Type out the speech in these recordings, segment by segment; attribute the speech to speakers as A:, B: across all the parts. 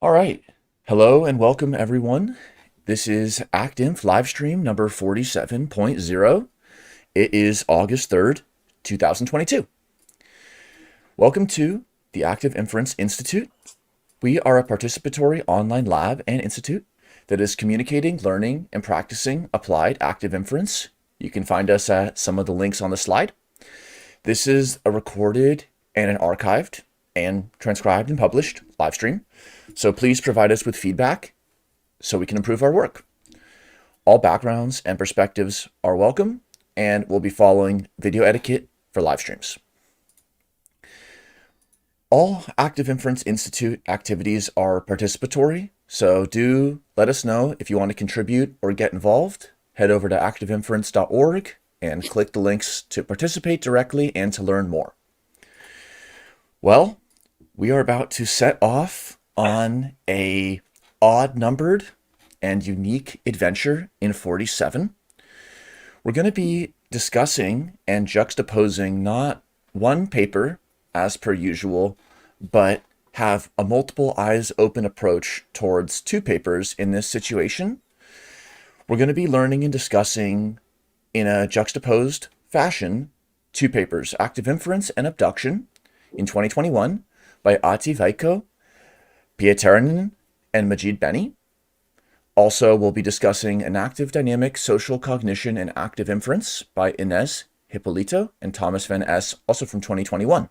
A: All right. Hello and welcome, everyone. This is ActInf Livestream number 47.0. It is August 3rd, 2022. Welcome to the Active Inference Institute. We are a participatory online lab and institute that is communicating, learning, and practicing applied active inference. You can find us at some of the links on the slide. This is a recorded and an archived and transcribed and published live stream. So please provide us with feedback so we can improve our work. All backgrounds and perspectives are welcome, and we'll be following video etiquette for live streams. All Active Inference Institute activities are participatory, so do let us know if you want to contribute or get involved. Head over to activeinference.org and click the links to participate directly and to learn more. Well, we are about to set off on a odd-numbered and unique adventure in 47. We're going to be discussing and juxtaposing not one paper, as per usual, but have a multiple eyes open approach towards two papers in this situation. We're going to be learning and discussing in a juxtaposed fashion two papers, Active Inference and Abduction in 2021 by Ati Veikko, Pietarainen, and Majid Beni. Also, we'll be discussing Enactive-Dynamic Social Cognition and Active Inference by Inez Hippolito and Thomas Van S., also from 2021.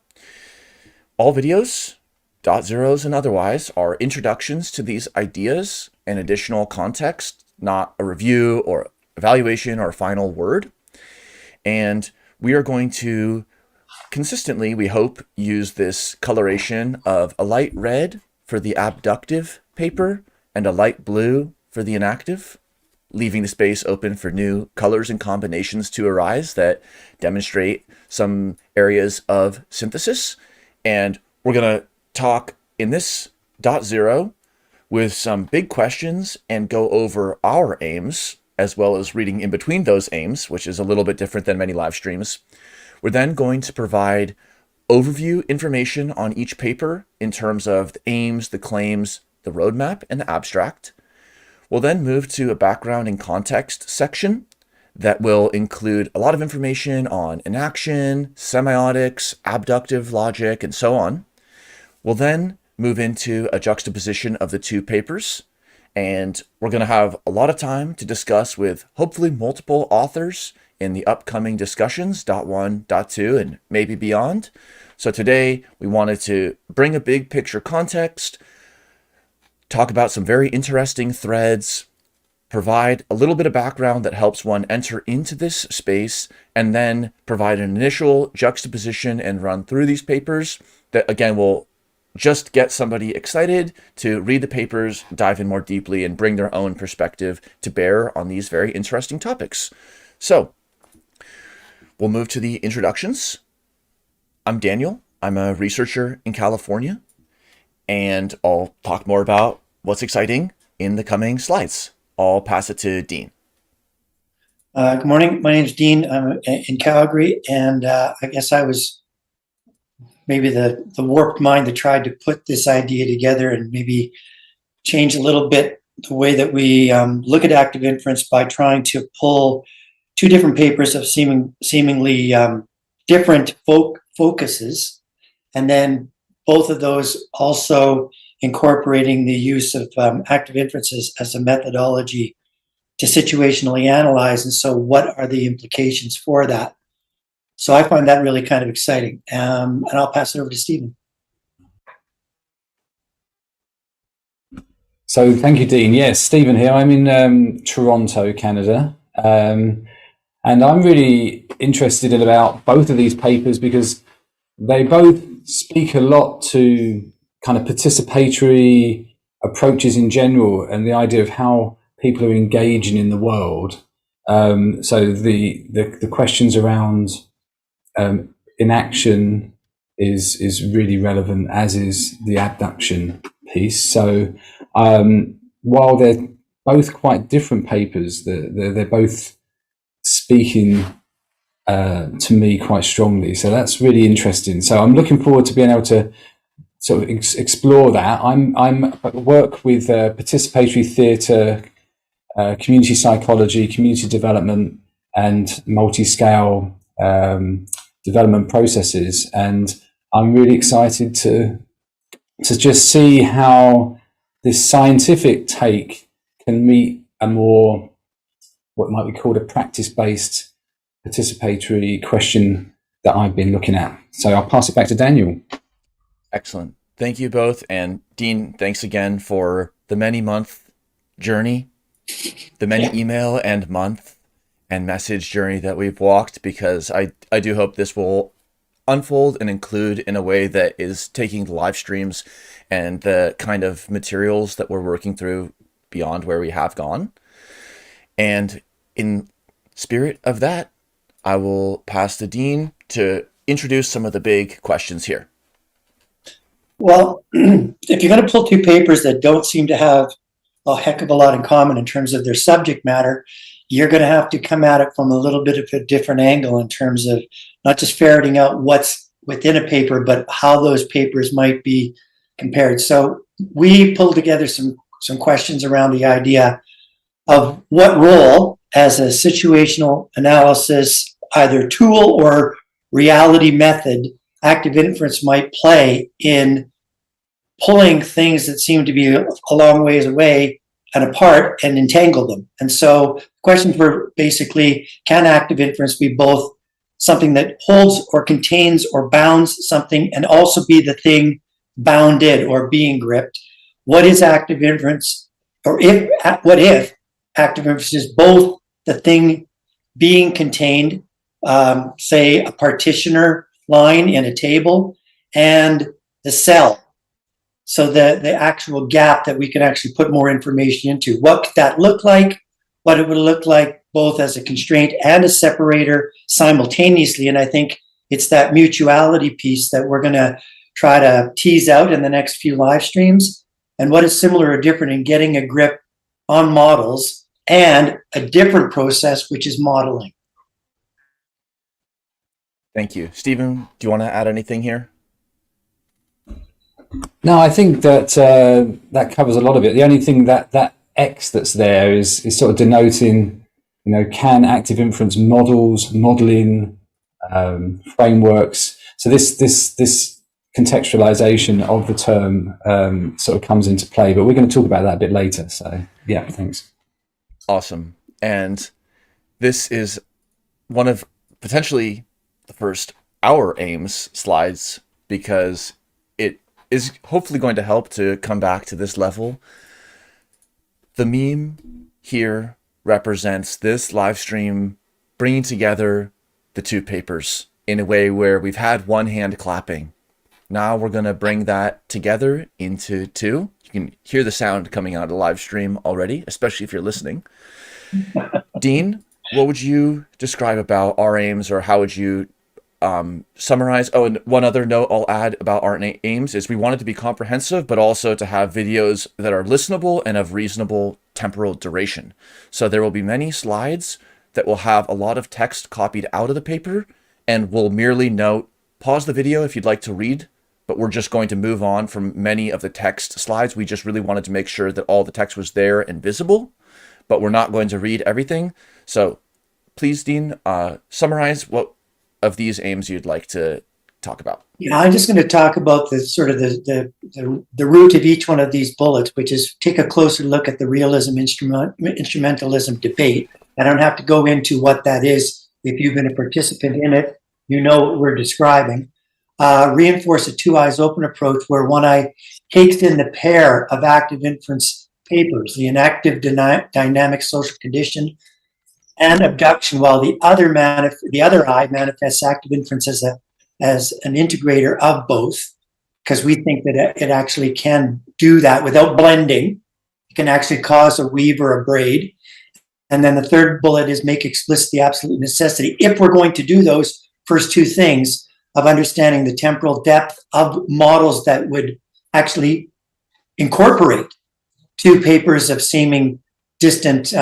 A: All videos, dot zeros and otherwise, are introductions to these ideas and additional context, not a review or evaluation or final word. And we are going to consistently, we hope, use this coloration of a light red for the abductive paper and a light blue for the inactive, leaving the space open for new colors and combinations to arise that demonstrate some areas of synthesis. And we're going to talk in this dot zero with some big questions and go over our aims, as well as reading in between those aims, which is a little bit different than many live streams. We're then going to provide overview information on each paper in terms of the aims, the claims, the roadmap, and the abstract. We'll then move to a background and context section that will include a lot of information on inaction, semiotics, abductive logic, and so on. We'll then move into a juxtaposition of the two papers, and we're going to have a lot of time to discuss with hopefully multiple authors in the upcoming discussions, dot one, dot two, and maybe beyond. So today we wanted to bring a big picture context, talk about some very interesting threads, provide a little bit of background that helps one enter into this space, and then provide an initial juxtaposition and run through these papers that, again, will just get somebody excited to read the papers, dive in more deeply, and bring their own perspective to bear on these very interesting topics. So we'll move to the introductions. I'm Daniel. I'm a researcher in California, and I'll talk more about what's exciting in the coming slides. I'll pass it to Dean.
B: Good morning. My name is Dean. I'm in Calgary, and I guess I was maybe the warped mind that tried to put this idea together and maybe change a little bit the way that we look at active inference by trying to pull two different papers of seemingly different focuses, and then both of those also incorporating the use of active inferences as a methodology to situationally analyze. And so what are the implications for that? So I find that really kind of exciting. And I'll pass it over to Stephen.
C: So thank you, Dean. Yes, Stephen here. I'm in Toronto, Canada. And I'm really interested in about both of these papers because they both speak a lot to kind of participatory approaches in general and the idea of how people are engaging in the world. So the questions around inaction is really relevant, as is the abduction piece. So while they're both quite different papers, they're both speaking to me quite strongly. So that's really interesting. So I'm looking forward to being able to sort of explore that. I work with participatory theatre, community psychology, community development, and multi-scale development processes, and I'm really excited to just see how this scientific take can meet a more, what might be called a practice-based participatory question that I've been looking at. So I'll pass it back to Daniel.
A: Excellent. Thank you both. And Dean, thanks again for the many-month journey, the many email and month and message journey that we've walked, because I do hope this will unfold and include in a way that is taking the live streams and the kind of materials that we're working through beyond where we have gone. And in spirit of that, I will pass to Dean to introduce some of the big questions here.
B: Well, if you're going to pull two papers that don't seem to have a heck of a lot in common in terms of their subject matter, you're going to have to come at it from a little bit of a different angle in terms of not just ferreting out what's within a paper, but how those papers might be compared. So we pulled together some questions around the idea of what role as a situational analysis, either tool or reality method, active inference might play in pulling things that seem to be a long ways away and apart and entangle them. And so questions were basically, can active inference be both something that holds or contains or bounds something and also be the thing bounded or being gripped? What is active inference? Or what if active inference is both the thing being contained, say a partitioner line in a table, and the cell? So the actual gap that we can actually put more information into. What could that look like? What it would look like both as a constraint and a separator simultaneously. And I think it's that mutuality piece that we're going to try to tease out in the next few live streams. And what is similar or different in getting a grip on models and a different process, which is modeling.
A: Thank you. Stephen, do you want to add anything here?
C: No, I think that that covers a lot of it. The only thing that X that's there is sort of denoting, can active inference modeling, frameworks. So this contextualization of the term sort of comes into play, but we're going to talk about that a bit later. So yeah, thanks.
A: Awesome. And this is one of potentially the first our aims slides, because it is hopefully going to help to come back to this level. The meme here represents this live stream bringing together the two papers in a way where we've had one hand clapping. Now we're going to bring that together into two. You can hear the sound coming out of the live stream already, especially if you're listening. Dean, what would you describe about our aims, or how would you summarize? Oh, and one other note I'll add about our aims is we want it to be comprehensive, but also to have videos that are listenable and of reasonable temporal duration. So there will be many slides that will have a lot of text copied out of the paper, and we'll merely note, pause the video if you'd like to read, but we're just going to move on from many of the text slides. We just really wanted to make sure that all the text was there and visible, but we're not going to read everything. So please, Dean, summarize what of these aims you'd like to talk about.
B: Yeah, I'm just going to talk about the sort of the root of each one of these bullets, which is take a closer look at the realism instrumentalism debate. I don't have to go into what that is. If you've been a participant in it, you know what we're describing. Reinforce a two eyes open approach where one eye takes in the pair of active inference papers, the Enactive-Dynamic social condition and abduction, while the other eye manifests active inference as an integrator of both, because we think that it actually can do that without blending. It can actually cause a weave or a braid. And then the third bullet is make explicit the absolute necessity, if we're going to do those first two things, of understanding the temporal depth of models that would actually incorporate two papers of seeming distant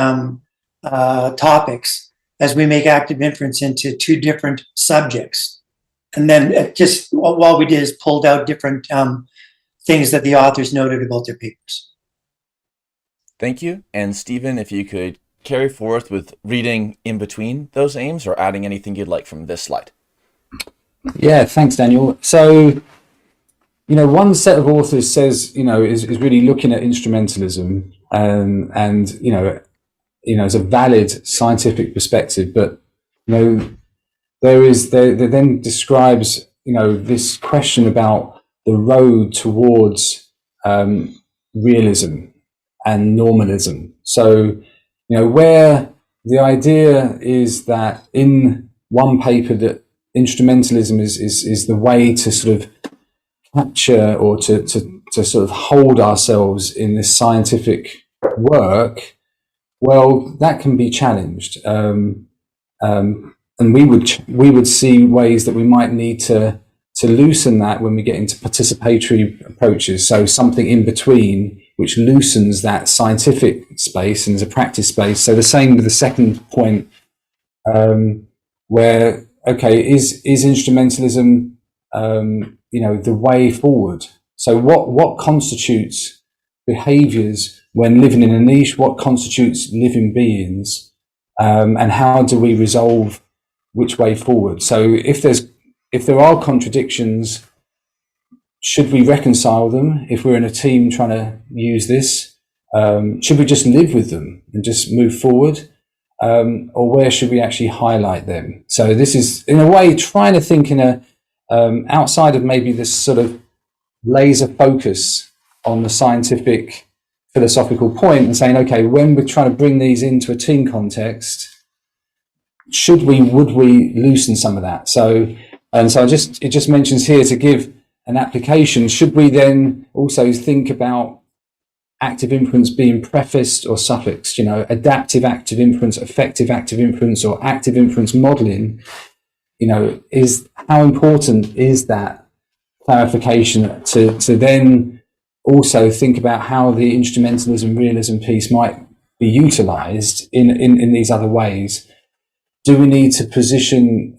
B: topics as we make active inference into two different subjects. And then just what we did is pulled out different things that the authors noted about their papers.
A: Thank you. And Stephen, if you could carry forth with reading in between those aims or adding anything you'd like from this slide.
C: Yeah, thanks, Daniel. So, one set of authors says, is really looking at instrumentalism and as a valid scientific perspective, but, there then describes, this question about the road towards realism and normalism. So, where the idea is that in one paper that instrumentalism is the way to sort of capture or to sort of hold ourselves in this scientific work, well, that can be challenged. And we would see ways that we might need to loosen that when we get into participatory approaches. So something in between, which loosens that scientific space and is a practice space. So the same with the second point, where, okay, is instrumentalism, the way forward? So what constitutes behaviors when living in a niche? What constitutes living beings? And how do we resolve which way forward? So if there are contradictions, should we reconcile them if we're in a team trying to use this? Should we just live with them and just move forward? Or where should we actually highlight them? So this is, in a way, trying to think in a outside of maybe this sort of laser focus on the scientific philosophical point and saying, okay, when we're trying to bring these into a team context, would we loosen some of that? So it just mentions here to give an application. Should we then also think about active inference being prefaced or suffixed? Adaptive active inference, effective active inference, or active inference modeling. Is how important is that clarification to then also think about how the instrumentalism realism piece might be utilized in these other ways? Do we need to position,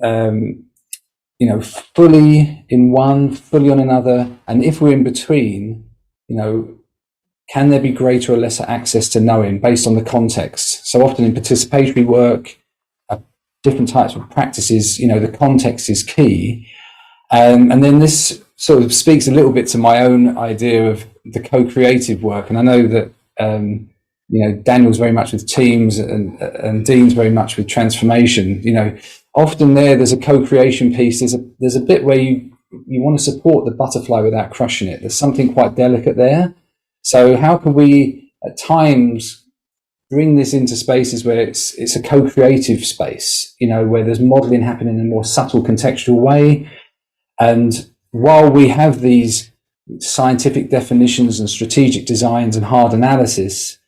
C: fully in one, fully on another? And if we're in between, can there be greater or lesser access to knowing based on the context? So often in participatory work, different types of practices, the context is key. And then this sort of speaks a little bit to my own idea of the co-creative work. And I know that, Daniel's very much with teams and Dean's very much with transformation. Often there's a co-creation piece. There's a bit where you want to support the butterfly without crushing it. There's something quite delicate there. So how can we at times bring this into spaces where it's a co-creative space, where there's modeling happening in a more subtle contextual way? And while we have these scientific definitions and strategic designs and hard analysis,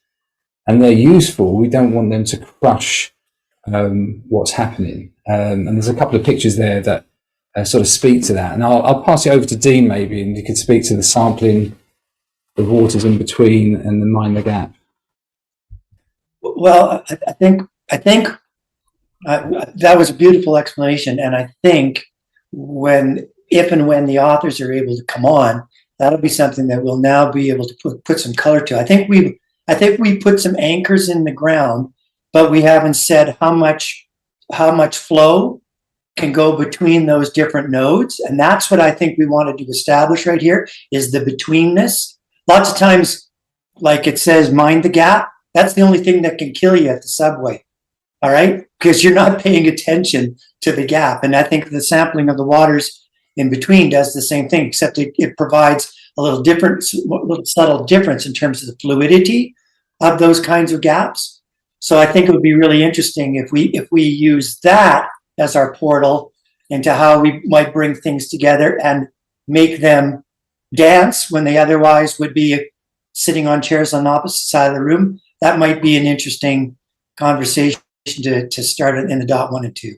C: and they're useful, we don't want them to crush what's happening. And there's a couple of pictures there that sort of speak to that. And I'll pass it over to Dean maybe, and you could speak to the sampling, the waters in between, and the mind the gap.
B: Well, I think that was a beautiful explanation, and I think if and when the authors are able to come on, that'll be something that we'll now be able to put some color to. I think we put some anchors in the ground, but we haven't said how much flow can go between those different nodes, and that's what I think we wanted to establish right here is the betweenness. Lots of times, like it says, mind the gap. That's the only thing that can kill you at the subway. All right, because you're not paying attention to the gap, and I think the sampling of the waters in between does the same thing, except it provides a little subtle difference in terms of the fluidity of those kinds of gaps. So I think it would be really interesting if we use that as our portal into how we might bring things together and make them dance when they otherwise would be sitting on chairs on the opposite side of the room. That might be an interesting conversation to start in the dot 1 and 2.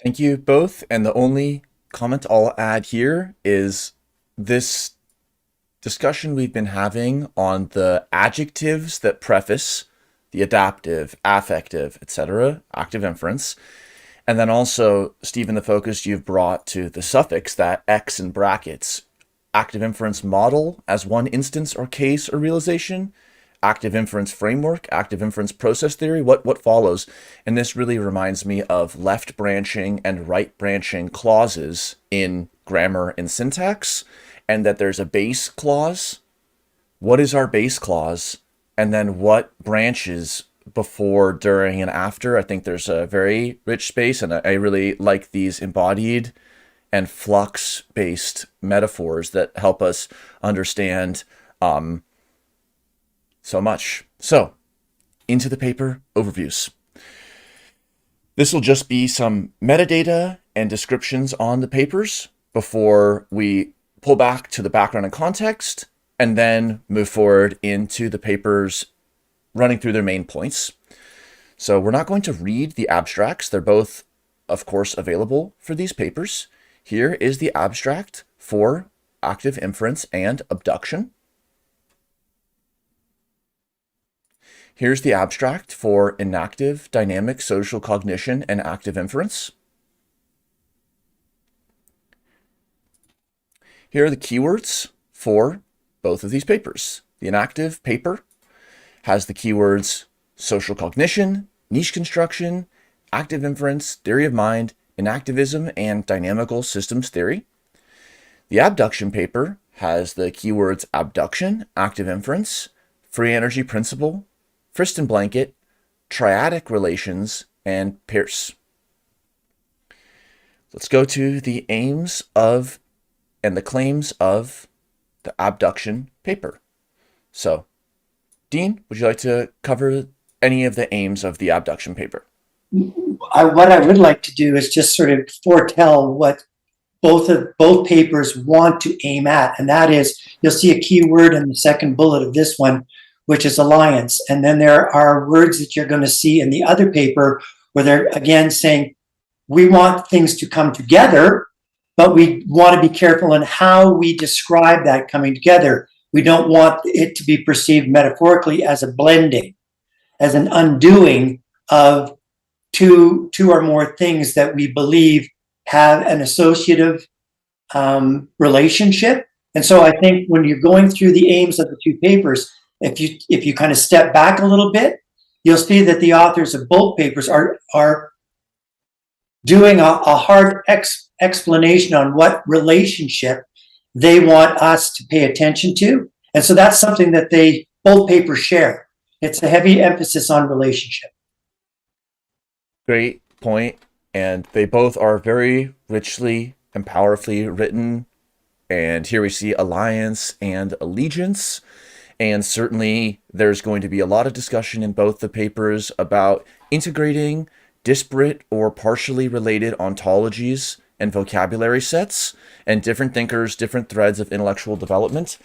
A: Thank you both. And the only comment I'll add here is this discussion we've been having on the adjectives that preface the adaptive, affective, etc., active inference. And then also, Stephen, the focus you've brought to the suffix, that X in brackets, active inference model as one instance or case or realization, active inference framework, active inference process theory, what follows. And this really reminds me of left branching and right branching clauses in grammar and syntax, and that there's a base clause. What is our base clause? And then what branches before, during, and after. I think there's a very rich space, and I really like these embodied and flux-based metaphors that help us understand so much. So, into the paper overviews. This will just be some metadata and descriptions on the papers before we pull back to the background and context, and then move forward into the papers running through their main points. So we're not going to read the abstracts. They're both, of course, available for these papers. Here is the abstract for active inference and abduction. Here's the abstract for Enactive-Dynamic social cognition and active inference. Here are the keywords for both of these papers. The Enactive paper has the keywords social cognition, niche construction, active inference, theory of mind, enactivism, and dynamical systems theory. The abduction paper has the keywords abduction, active inference, free energy principle, Friston blanket, triadic relations, and Peirce. Let's go to the aims of and the claims of the abduction paper. So, Dean, would you like to cover any of the aims of the abduction paper?
B: What I would like to do is just sort of foretell what both papers want to aim at, and that is, you'll see a keyword in the second bullet of this one, which is alliance, and then there are words that you're going to see in the other paper where they're again saying we want things to come together, but we want to be careful in how we describe that coming together. We don't want it to be perceived metaphorically as a blending, as an undoing of two or more things that we believe have an associative relationship. And so I think when you're going through the aims of the two papers, if you kind of step back a little bit, you'll see that the authors of both papers are doing a hard explanation on what relationship they want us to pay attention to. And so that's something that both papers share. It's a heavy emphasis on relationship.
A: Great point. And they both are very richly and powerfully written. And here we see alliance and allegiance. And certainly there's going to be a lot of discussion in both the papers about integrating disparate or partially related ontologies and vocabulary sets and different thinkers, different threads of intellectual development.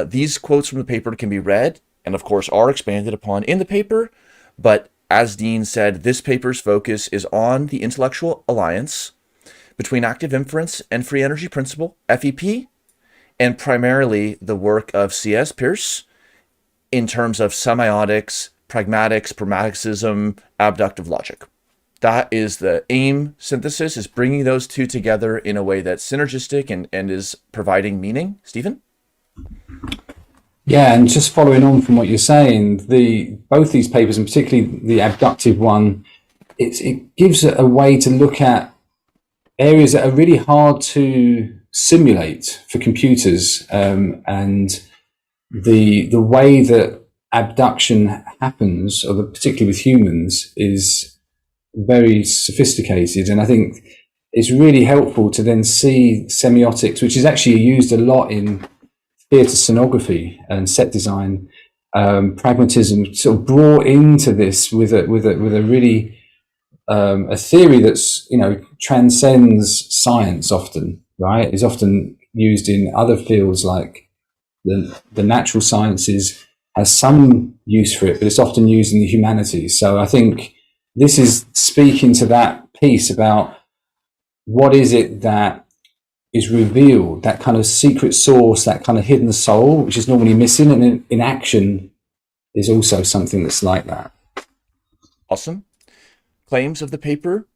A: These quotes from the paper can be read and, of course, are expanded upon in the paper. But as Dean said, this paper's focus is on the intellectual alliance between active inference and free energy principle, FEP, and primarily the work of C.S. Peirce in terms of semiotics, pragmatics, pragmaticism, abductive logic. That is the aim synthesis, is bringing those two together in a way that's synergistic and is providing meaning. Stephen?
C: Yeah, and just following on from what you're saying, both these papers, and particularly the abductive one, it gives a way to look at areas that are really hard to simulate for computers, and the way that abduction happens, or particularly with humans, is very sophisticated. And I think it's really helpful to then see semiotics, which is actually used a lot in theatre scenography and set design, pragmatism, sort of brought into this with a really a theory that's, transcends science often, right? Is often used in other fields like the natural sciences, has some use for it, but it's often used in the humanities. So I think this is speaking to that piece about what is it that is revealed, that kind of secret source, that kind of hidden soul, which is normally missing, and inaction is also something that's like that.
A: Awesome. Claims of the paper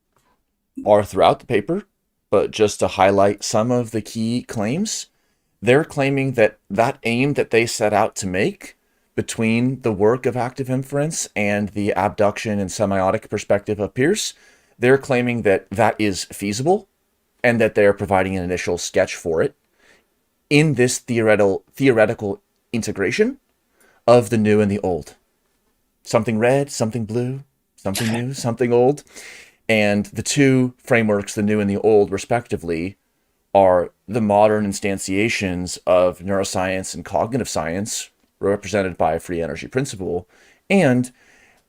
A: are throughout the paper, but just to highlight some of the key claims. they're claiming that that aim that they set out to make between the work of active inference and the abduction and semiotic perspective of Peirce, they're claiming that that is feasible and that they're providing an initial sketch for it in this theoretical integration of the new and the old. Something red, something blue, something new, something old. And the two frameworks, the new and the old, respectively, are the modern instantiations of neuroscience and cognitive science, represented by a free energy principle, and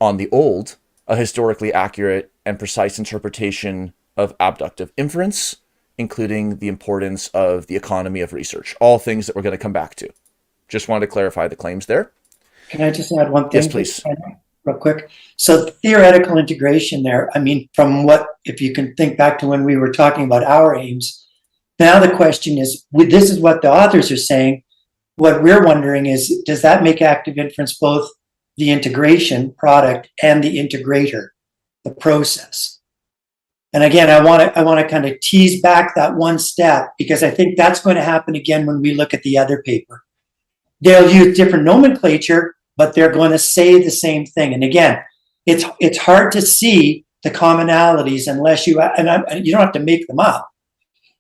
A: on the old, a historically accurate and precise interpretation of abductive inference, including the importance of the economy of research, all things that we're going to come back to. Just wanted to clarify the claims there.
B: Can I just add one thing?
A: Yes, please.
B: Real quick. So theoretical integration there, I mean, from what, if you can think back to when we were talking about our aims, now the question is, this is what the authors are saying. What we're wondering is, does that make active inference both the integration product and the integrator, the process? And again, I want to kind of tease back that one step, because I think that's going to happen again when we look at the other paper. They'll use different nomenclature, but they're going to say the same thing. And again, it's hard to see the commonalities unless you don't have to make them up.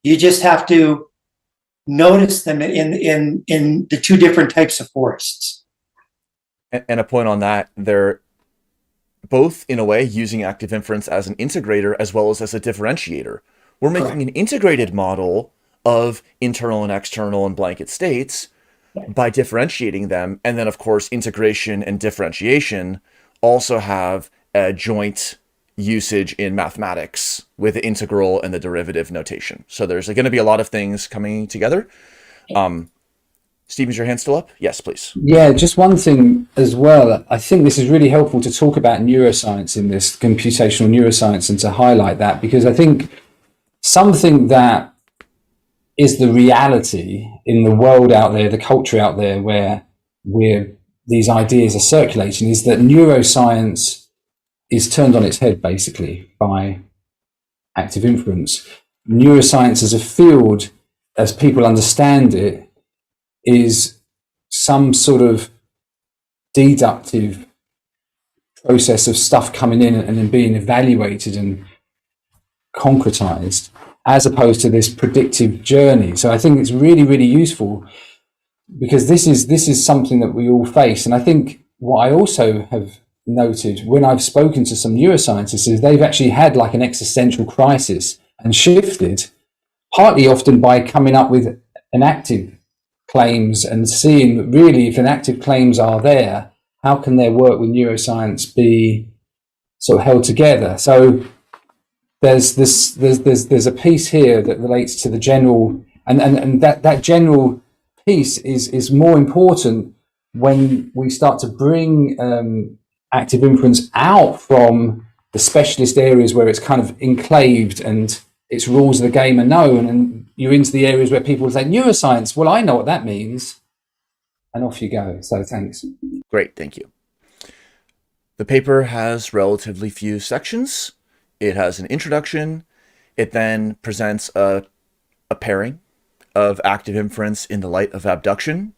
B: You just have to notice them in the two different types of forests.
A: And a point on that, they're both, in a way, using active inference as an integrator as well as a differentiator. We're making an integrated model of internal and external and blanket states by differentiating them. And then, of course, integration and differentiation also have a joint usage in mathematics with the integral and the derivative notation. So there's going to be a lot of things coming together. Steve, is your hand still up? Yes, please.
C: Yeah, just one thing as well. I think this is really helpful to talk about neuroscience in this, computational neuroscience, and to highlight that, because I think something that is the reality in the world out there, the culture out there where these ideas are circulating, is that neuroscience is turned on its head basically by active inference. Neuroscience as a field, as people understand it, is some sort of deductive process of stuff coming in and then being evaluated and concretized, as opposed to this predictive journey. So I think it's really, really useful, because this is something that we all face. And I think what I also have noted when I've spoken to some neuroscientists is they've actually had like an existential crisis and shifted, partly often by coming up with enactive claims and seeing that really if enactive claims are there, how can their work with neuroscience be sort of held together? So there's a piece here that relates to the general, and that general piece is more important when we start to bring active inference out from the specialist areas where it's kind of enclaved and its rules of the game are known, and you're into the areas where people say neuroscience, well, I know what that means, and off you go. So thanks.
A: Great, thank you. The paper has relatively few sections. It has an introduction. It then presents a pairing of active inference in the light of abduction,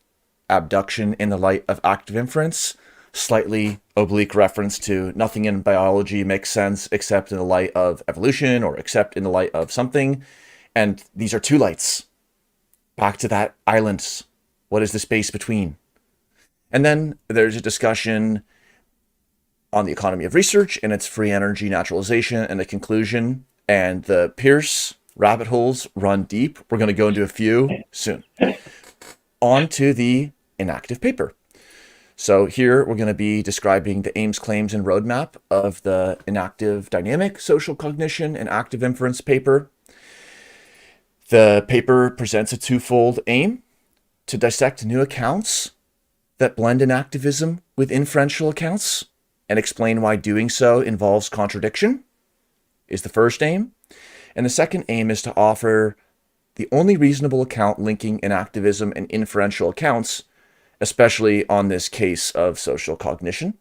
A: abduction in the light of active inference, slightly oblique reference to nothing in biology makes sense except in the light of evolution or except in the light of something. And these are two lights. Back to that island. What is the space between? And then there's a discussion on the economy of research and its free energy naturalization and the conclusion. And the Peirce rabbit holes run deep. We're going to go into a few soon. On to the inactive paper. So here we're going to be describing the aims, claims, and roadmap of the Enactive-Dynamic, social cognition, and active inference paper. The paper presents a twofold aim: to dissect new accounts that blend enactivism with inferential accounts and explain why doing so involves contradiction, is the first aim. And the second aim is to offer the only reasonable account linking enactivism and inferential accounts, especially on this case of social cognition.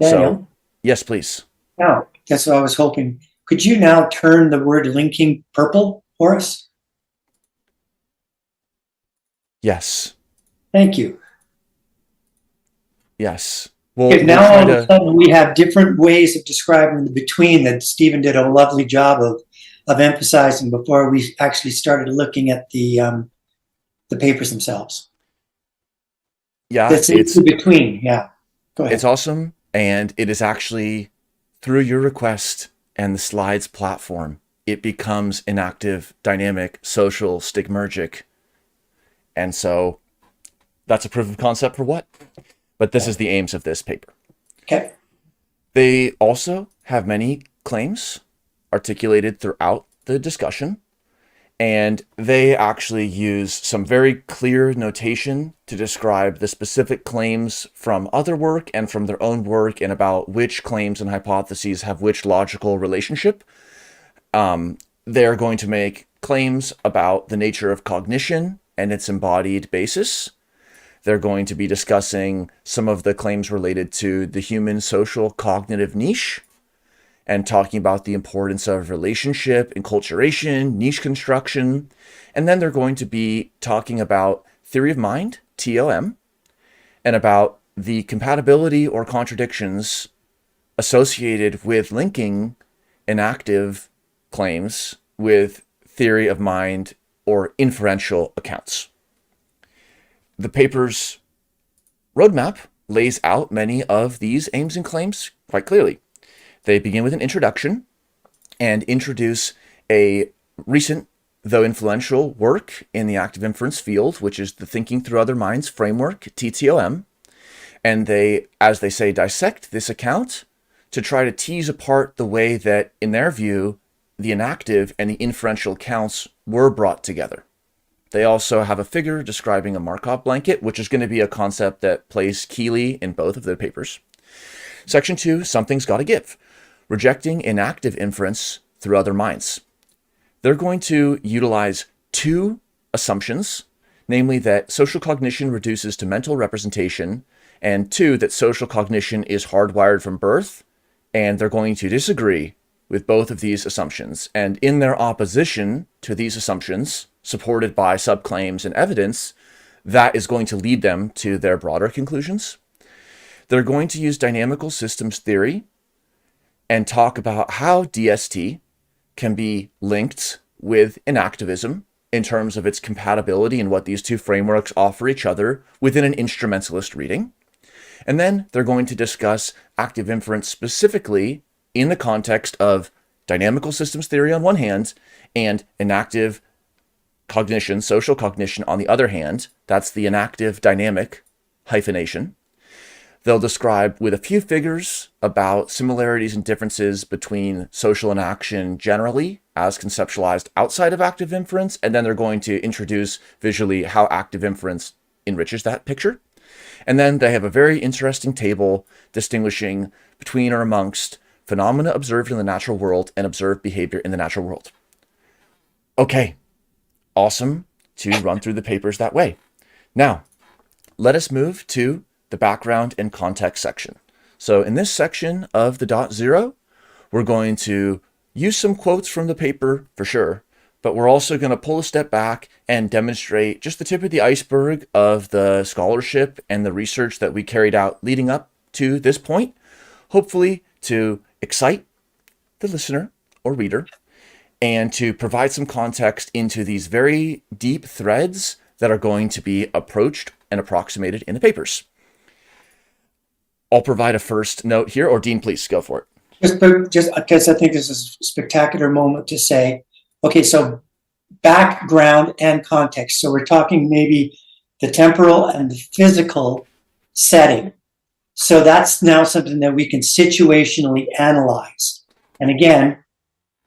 B: Daniel?
A: So, yes, please.
B: Now, that's what I was hoping. Could you now turn the word linking purple for us?
A: Yes.
B: Thank you.
A: Yes. Well,
B: Because now
A: we'll try
B: all of a
A: to.
B: sudden we have different ways of describing the between that Stephen did a lovely job of emphasizing before we actually started looking at the papers themselves.
A: Yeah,
B: That's the between. Yeah. Go
A: it's
B: ahead.
A: awesome, and it is actually through your request and the slides platform, it becomes inactive, dynamic, social, stigmergic, and so that's a proof of concept for what? But this is the aims of this paper.
B: Okay.
A: They also have many claims articulated throughout the discussion, and they actually use some very clear notation to describe the specific claims from other work and from their own work and about which claims and hypotheses have which logical relationship. They're going to make claims about the nature of cognition and its embodied basis. They're going to be discussing some of the claims related to the human social cognitive niche and talking about the importance of relationship, enculturation, niche construction. And then they're going to be talking about theory of mind, TOM, and about the compatibility or contradictions associated with linking inactive claims with theory of mind or inferential accounts. The paper's roadmap lays out many of these aims and claims quite clearly. They begin with an introduction and introduce a recent, though influential, work in the active inference field, which is the Thinking Through Other Minds framework, TTOM. And they, as they say, dissect this account to try to tease apart the way that, in their view, the inactive and the inferential accounts were brought together. They also have a figure describing a Markov blanket, which is going to be a concept that plays keyly in both of their papers. Section 2, Something's Gotta Give, rejecting inactive inference through other minds. They're going to utilize two assumptions, namely that social cognition reduces to mental representation, and two, that social cognition is hardwired from birth, and they're going to disagree with both of these assumptions. And in their opposition to these assumptions, supported by subclaims and evidence, that is going to lead them to their broader conclusions. They're going to use dynamical systems theory and talk about how DST can be linked with inactivism in terms of its compatibility and what these two frameworks offer each other within an instrumentalist reading. And then they're going to discuss active inference specifically in the context of dynamical systems theory on one hand and inactive cognition, social cognition on the other hand. That's the Enactive-Dynamic hyphenation. They'll describe with a few figures about similarities and differences between social inaction generally as conceptualized outside of active inference, and then they're going to introduce visually how active inference enriches that picture. And then they have a very interesting table distinguishing between or amongst phenomena observed in the natural world and observed behavior in the natural world. Okay, awesome to run through the papers that way. Now, let us move to the background and context section. So in this section of the .0, we're going to use some quotes from the paper for sure, but we're also going to pull a step back and demonstrate just the tip of the iceberg of the scholarship and the research that we carried out leading up to this point, hopefully to excite the listener or reader and to provide some context into these very deep threads that are going to be approached and approximated in the papers. I'll provide a first note here, or Dean, please go for it.
B: Just because I think this is a spectacular moment to say, okay, so background and context. So we're talking maybe the temporal and the physical setting. So that's now something that we can situationally analyze. And again,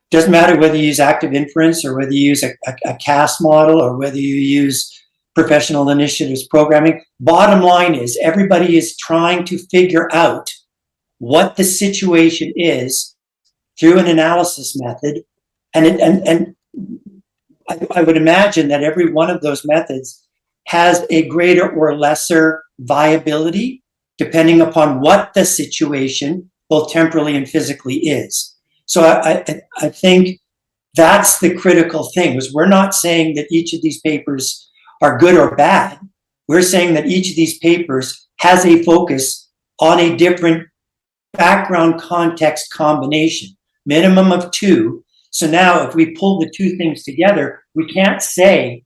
B: doesn't matter whether you use active inference or whether you use a CAS model or whether you use professional initiatives programming. Bottom line is everybody is trying to figure out what the situation is through an analysis method. And I would imagine that every one of those methods has a greater or lesser viability depending upon what the situation, both temporally and physically, is. So I think that's the critical thing, is we're not saying that each of these papers are good or bad. We're saying that each of these papers has a focus on a different background context combination, minimum of 2. So now if we pull the 2 things together, we can't say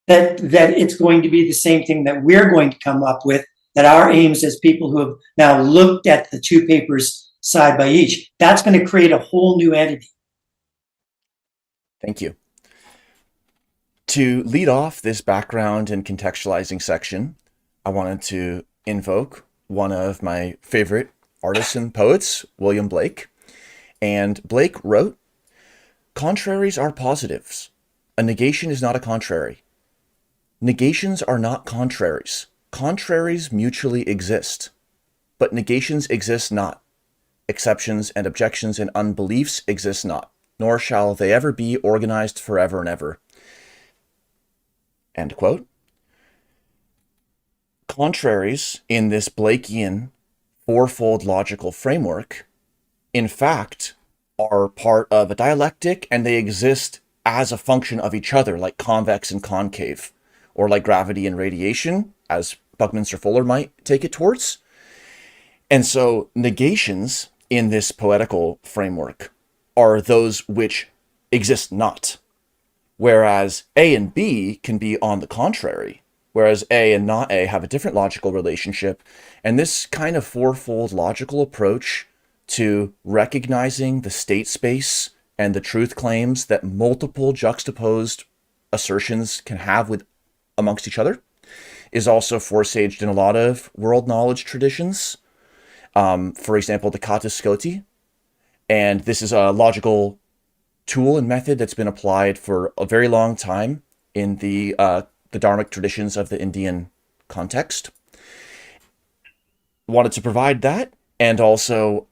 B: that it's going to be the same thing that we're going to come up with, that our aims as people who have now looked at the 2 papers side by each. That's going to create a whole new entity.
A: Thank you. To lead off this background and contextualizing section, I wanted to invoke one of my favorite artists and poets, William Blake. And Blake wrote, "Contraries are positives. A negation is not a contrary. Negations are not contraries. Contraries mutually exist. But negations exist not. Exceptions and objections and unbeliefs exist not, nor shall they ever be organized forever and ever." End quote. Contraries in this Blakean fourfold logical framework, in fact, are part of a dialectic, and they exist as a function of each other, like convex and concave, or like gravity and radiation, as Buckminster Fuller might take it towards. And so negations in this poetical framework are those which exist not, whereas A and B can be on the contrary, whereas A and not A have a different logical relationship. And this kind of fourfold logical approach to recognizing the state space and the truth claims that multiple juxtaposed assertions can have with amongst each other is also foresaged in a lot of world knowledge traditions. For example, the Kata Scotti. And this is a logical tool and method that's been applied for a very long time in the Dharmic traditions of the Indian context. Wanted to provide that, and also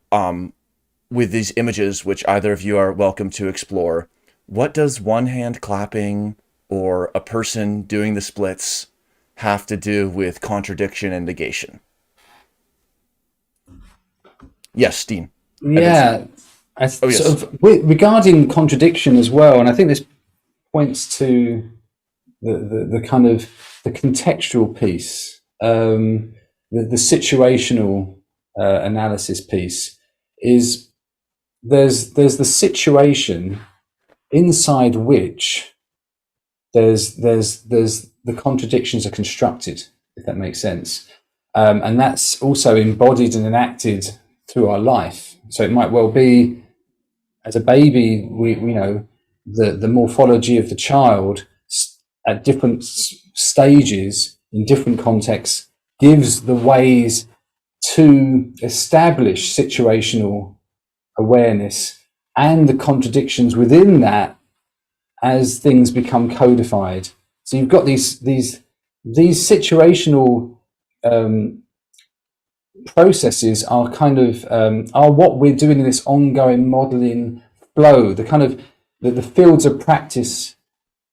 A: with these images, which either of you are welcome to explore. What does one hand clapping or a person doing the splits have to do with contradiction and negation? Yes, Dean.
C: Yeah.
A: Yes.
C: Sort of, regarding contradiction as well, and I think this points to the kind of the contextual piece, the situational analysis piece, is there's the situation inside which there's the contradictions are constructed, if that makes sense, and that's also embodied and enacted through our life. So it might well be, as a baby, we know the morphology of the child at different stages in different contexts gives the ways to establish situational awareness and the contradictions within that as things become codified. So you've got these situational processes are kind of are what we're doing in this ongoing modeling flow, the kind of the fields of practice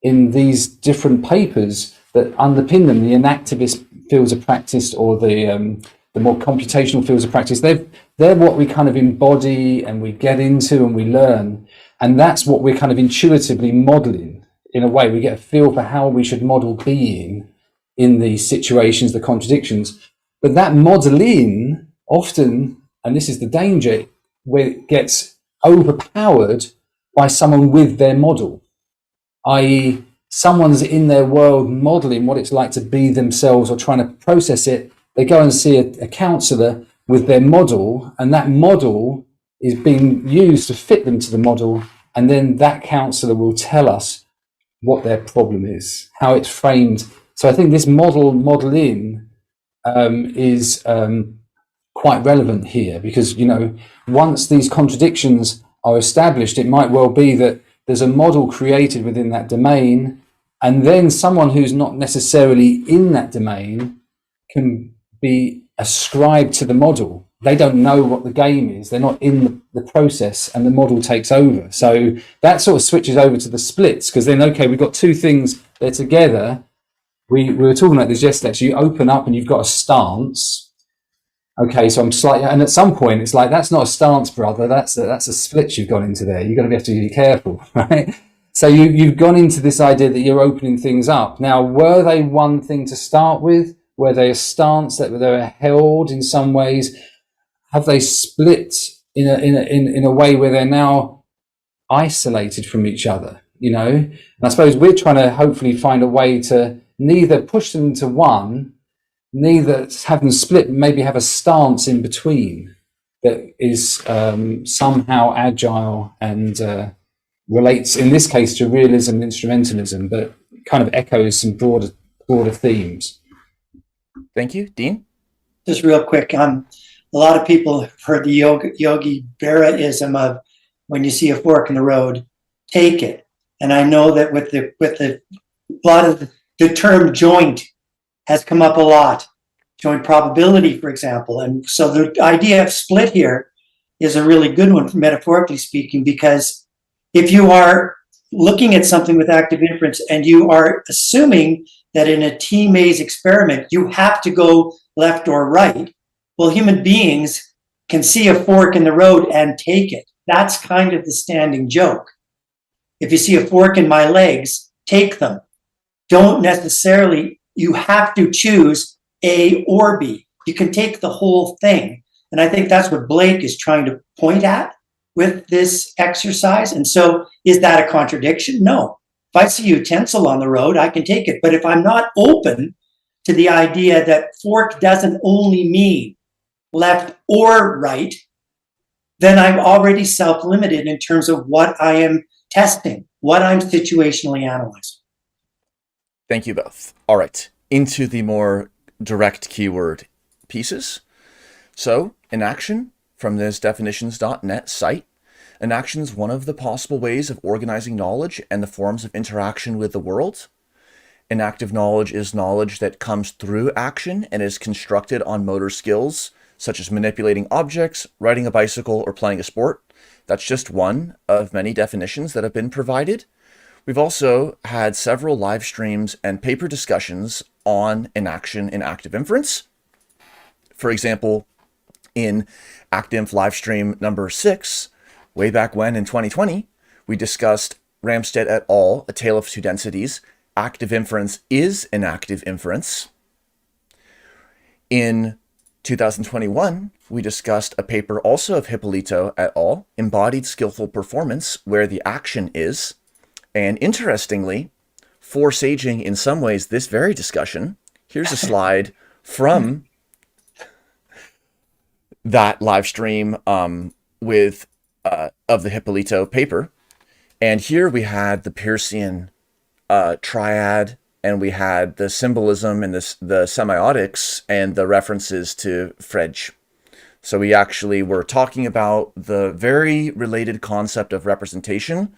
C: in these different papers that underpin them, the enactivist fields of practice or the more computational fields of practice. They're what we kind of embody and we get into and we learn, and that's what we're kind of intuitively modeling. In a way, we get a feel for how we should model being in these situations, the contradictions. But that modeling often, and this is the danger, where it gets overpowered by someone with their model, i.e. someone's in their world modeling what it's like to be themselves or trying to process it. They go and see a counsellor with their model, and that model is being used to fit them to the model, and then that counsellor will tell us what their problem is, how it's framed. So I think this modeling is quite relevant here, because, you know, once these contradictions are established, it might well be that there's a model created within that domain, and then someone who's not necessarily in that domain can be ascribed to the model. They don't know what the game is. They're not in the process, and the model takes over. So that sort of switches over to the splits, because then, okay, we've got two things, they're together. We were talking about this yesterday. So you open up and you've got a stance. Okay, so I'm slightly, and at some point it's like, that's not a stance, brother. That's a split you've gone into there. You've got to be careful, right? So you've gone into this idea that you're opening things up. Now, were they one thing to start with? Were they a stance that they were held in some ways? Have they split in a way where they're now isolated from each other? You know, and I suppose we're trying to hopefully find a way to neither push them into one, neither have them split, maybe have a stance in between that is somehow agile and relates, in this case, to realism and instrumentalism, but kind of echoes some broader themes.
A: Thank you. Dean?
B: Just real quick, a lot of people have heard the Yogi Berra-ism of when you see a fork in the road, take it. And I know that with a lot of the term joint has come up a lot, joint probability, for example. And so the idea of split here is a really good one, metaphorically speaking, because if you are looking at something with active inference and you are assuming that in a T-maze experiment, you have to go left or right, well, human beings can see a fork in the road and take it. That's kind of the standing joke. If you see a fork in my legs, take them. Don't necessarily, you have to choose A or B. You can take the whole thing. And I think that's what Blake is trying to point at with this exercise. And so is that a contradiction? No. If I see a utensil on the road, I can take it. But if I'm not open to the idea that fork doesn't only mean left or right, then I'm already self-limited in terms of what I am testing, what I'm situationally analyzing.
A: Thank you both. All right, into the more direct keyword pieces. So, inaction from this definitions.net site. Inaction is one of the possible ways of organizing knowledge and the forms of interaction with the world. Inactive knowledge is knowledge that comes through action and is constructed on motor skills, such as manipulating objects, riding a bicycle, or playing a sport. That's just one of many definitions that have been provided. We've also had several live streams and paper discussions on inaction in active inference. For example, in ActInf live stream number 6, way back when in 2020, we discussed Ramstead et al., A Tale of Two Densities, Active Inference is Inactive Inference. In 2021, we discussed a paper also of Hippolito et al., Embodied Skillful Performance, where the action is. And interestingly, forsaging in some ways this very discussion, here's a slide from that live stream with of the Hippolito paper. And here we had the Peircean triad, and we had the symbolism and the semiotics and the references to Frege. So we actually were talking about the very related concept of representation,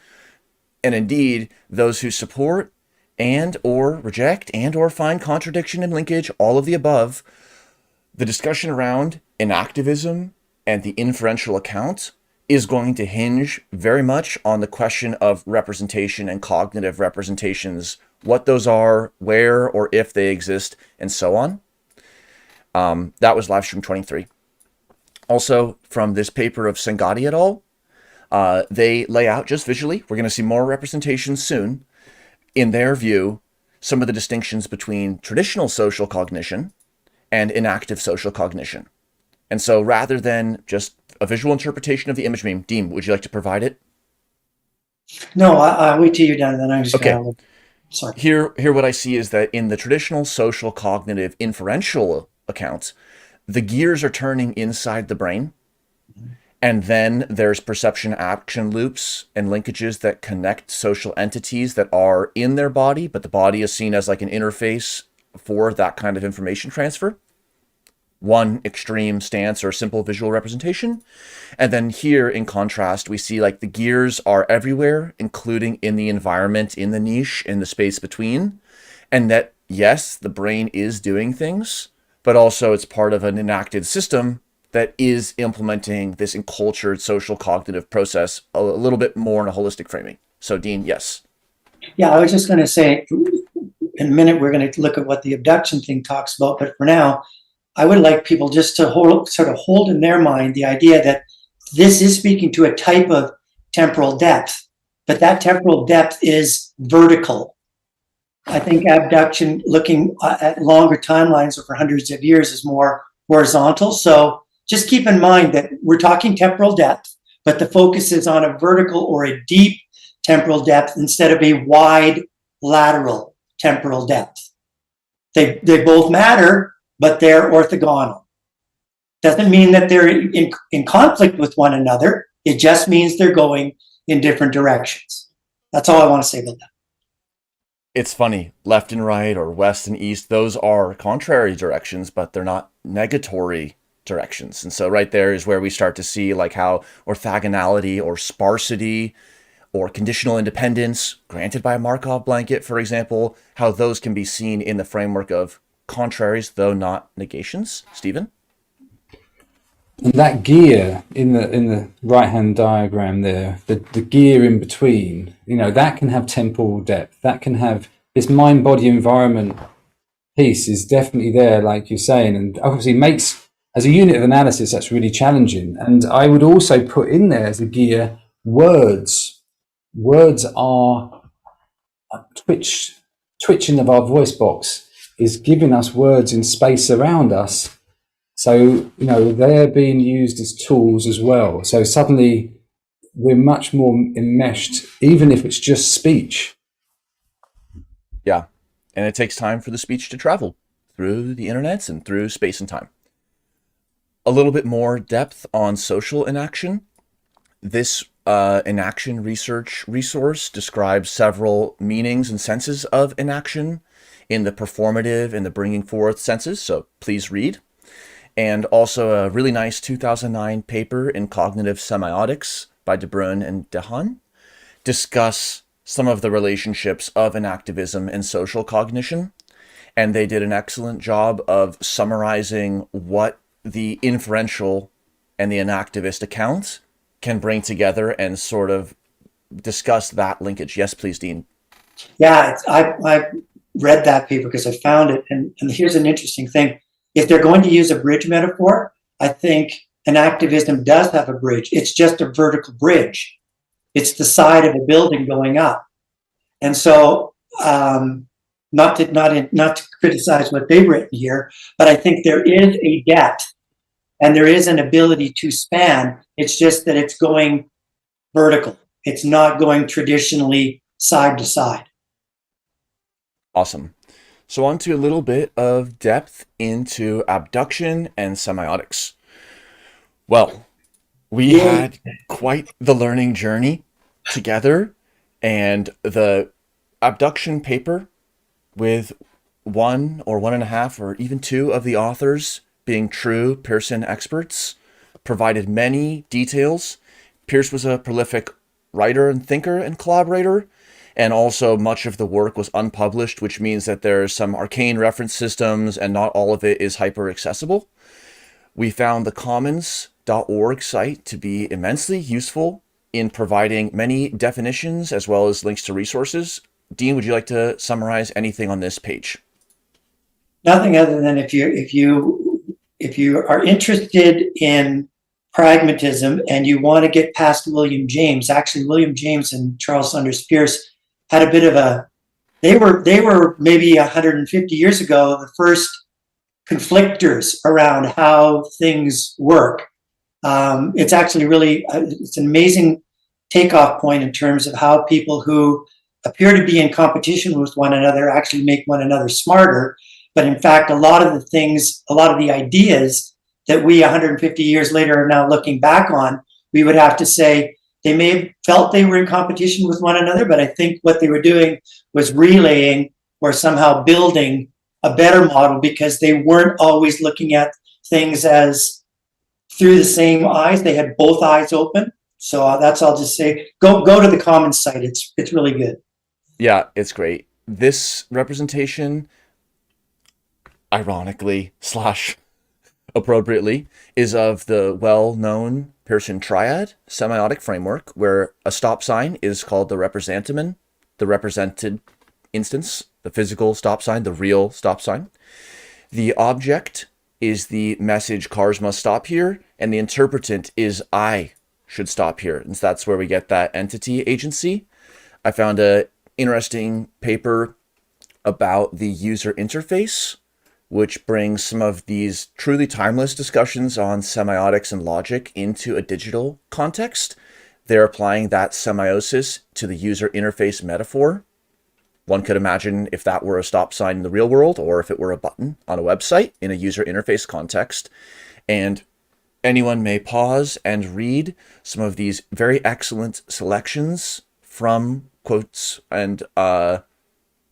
A: and indeed those who support and or reject and or find contradiction and linkage, all of the above. The discussion around inactivism and the inferential account is going to hinge very much on the question of representation and cognitive representations, what those are, where or if they exist, and so on. That was live stream 23. Also, from this paper of Sengati et al., they lay out just visually, we're going to see more representations soon, in their view, some of the distinctions between traditional social cognition and inactive social cognition. And so rather than just a visual interpretation of the image meme, Dean, would you like to provide it?
B: No, I'll wait till you're done, and then I'm just
A: okay.
B: going to... Sorry.
A: Here what I see is that in the traditional social cognitive inferential accounts, the gears are turning inside the brain, and then there's perception action loops and linkages that connect social entities that are in their body, but the body is seen as like an interface for that kind of information transfer. One extreme stance or simple visual representation. And then here, in contrast, we see like the gears are everywhere, including in the environment, in the niche, in the space between. And that, yes, the brain is doing things, but also it's part of an enacted system that is implementing this encultured social cognitive process a little bit more in a holistic framing. So, Dean, yes.
B: Yeah, I was just going to say, in a minute, we're going to look at what the abduction thing talks about. But for now, I would like people just to hold in their mind the idea that this is speaking to a type of temporal depth, but that temporal depth is vertical. I think abduction, looking at longer timelines over hundreds of years, is more horizontal. So just keep in mind that we're talking temporal depth, but the focus is on a vertical or a deep temporal depth instead of a wide lateral temporal depth. They both matter, but they're orthogonal. Doesn't mean that they're in conflict with one another. It just means they're going in different directions. That's all I want to say about that.
A: It's funny, left and right or west and east, those are contrary directions, but they're not negatory directions. And so right there is where we start to see like how orthogonality or sparsity or conditional independence granted by a Markov blanket, for example, how those can be seen in the framework of contraries, though not negations. Stephen?
C: And that gear in the right-hand diagram there, the gear in between, that can have temporal depth. That can have this mind-body environment piece is definitely there, like you're saying, and obviously makes, as a unit of analysis, that's really challenging. And I would also put in there as a gear, words. Words are twitching of our voice box is giving us words in space around us. So, they're being used as tools as well. So suddenly we're much more enmeshed, even if it's just speech.
A: Yeah. And it takes time for the speech to travel through the internets and through space and time. A little bit more depth on social inaction. This inaction research resource describes several meanings and senses of inaction in the performative and the bringing forth senses. So please read. And also a really nice 2009 paper in Cognitive Semiotics by De Bruyn and Dehaan discuss some of the relationships of enactivism and social cognition. And they did an excellent job of summarizing what the inferential and the enactivist accounts can bring together and sort of discuss that linkage. Yes, please, Dean.
B: Yeah, I read that paper because I found it. And here's an interesting thing. If they're going to use a bridge metaphor, I think enactivism does have a bridge. It's just a vertical bridge. It's the side of a building going up. And so, not to criticize what they've written here, but I think there is a depth and there is an ability to span. It's just that it's going vertical. It's not going traditionally side to side.
A: Awesome. So on to a little bit of depth into abduction and semiotics. Well, we had quite the learning journey together, and the abduction paper with one or one and a half or even two of the authors being true Pearson experts provided many details. Pearce was a prolific writer and thinker and collaborator, and also much of the work was unpublished, which means that there's some arcane reference systems and not all of it is hyper accessible. We found the commons.org site to be immensely useful in providing many definitions as well as links to resources. Dean, would you like to summarize anything on this page?
B: Nothing other than if you are interested in pragmatism and you want to get past William James, actually William James and Charles Sanders Peirce had a bit of they were maybe 150 years ago, the first conflictors around how things work. It's actually really, it's an amazing takeoff point in terms of how people who appear to be in competition with one another actually make one another smarter. But in fact, a lot of the ideas that we 150 years later are now looking back on, we would have to say they may have felt they were in competition with one another, but I think what they were doing was relaying or somehow building a better model because they weren't always looking at things as through the same eyes. They had both eyes open. So that's all I'll just say. Go to the Commons site. It's really good.
A: Yeah, it's great. This representation, ironically / appropriately, is of the well-known Pearson triad semiotic framework, where a stop sign is called the representamen, the represented instance, the physical stop sign, the real stop sign. The object is the message cars must stop here, and the interpretant is I should stop here. And so that's where we get that entity agency. I found a interesting paper about the user interface, which brings some of these truly timeless discussions on semiotics and logic into a digital context. They're applying that semiosis to the user interface metaphor. One could imagine if that were a stop sign in the real world, or if it were a button on a website in a user interface context. And anyone may pause and read some of these very excellent selections from quotes and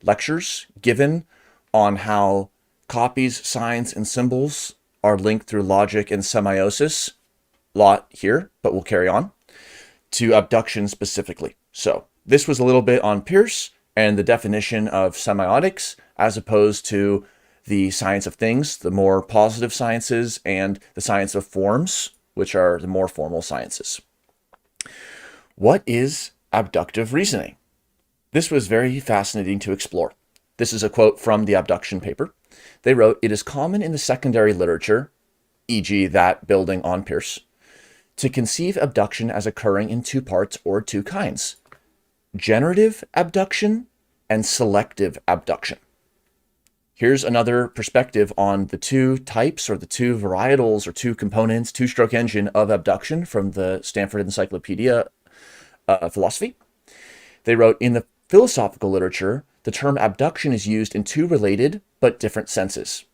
A: lectures given on how copies, signs, and symbols are linked through logic and semiosis. Lot here, but we'll carry on to abduction specifically. So this was a little bit on Peirce and the definition of semiotics as opposed to the science of things, the more positive sciences, and the science of forms, which are the more formal sciences. What is abductive reasoning? This was very fascinating to explore. This is a quote from the abduction paper. They wrote, "It is common in the secondary literature, e.g. that building on Peirce, to conceive abduction as occurring in two parts or two kinds, generative abduction and selective abduction." Here's another perspective on the two types, or the two varietals, or two components, two-stroke engine of abduction from the Stanford Encyclopedia Philosophy. They wrote, "In the philosophical literature, the term abduction is used in two related but different senses.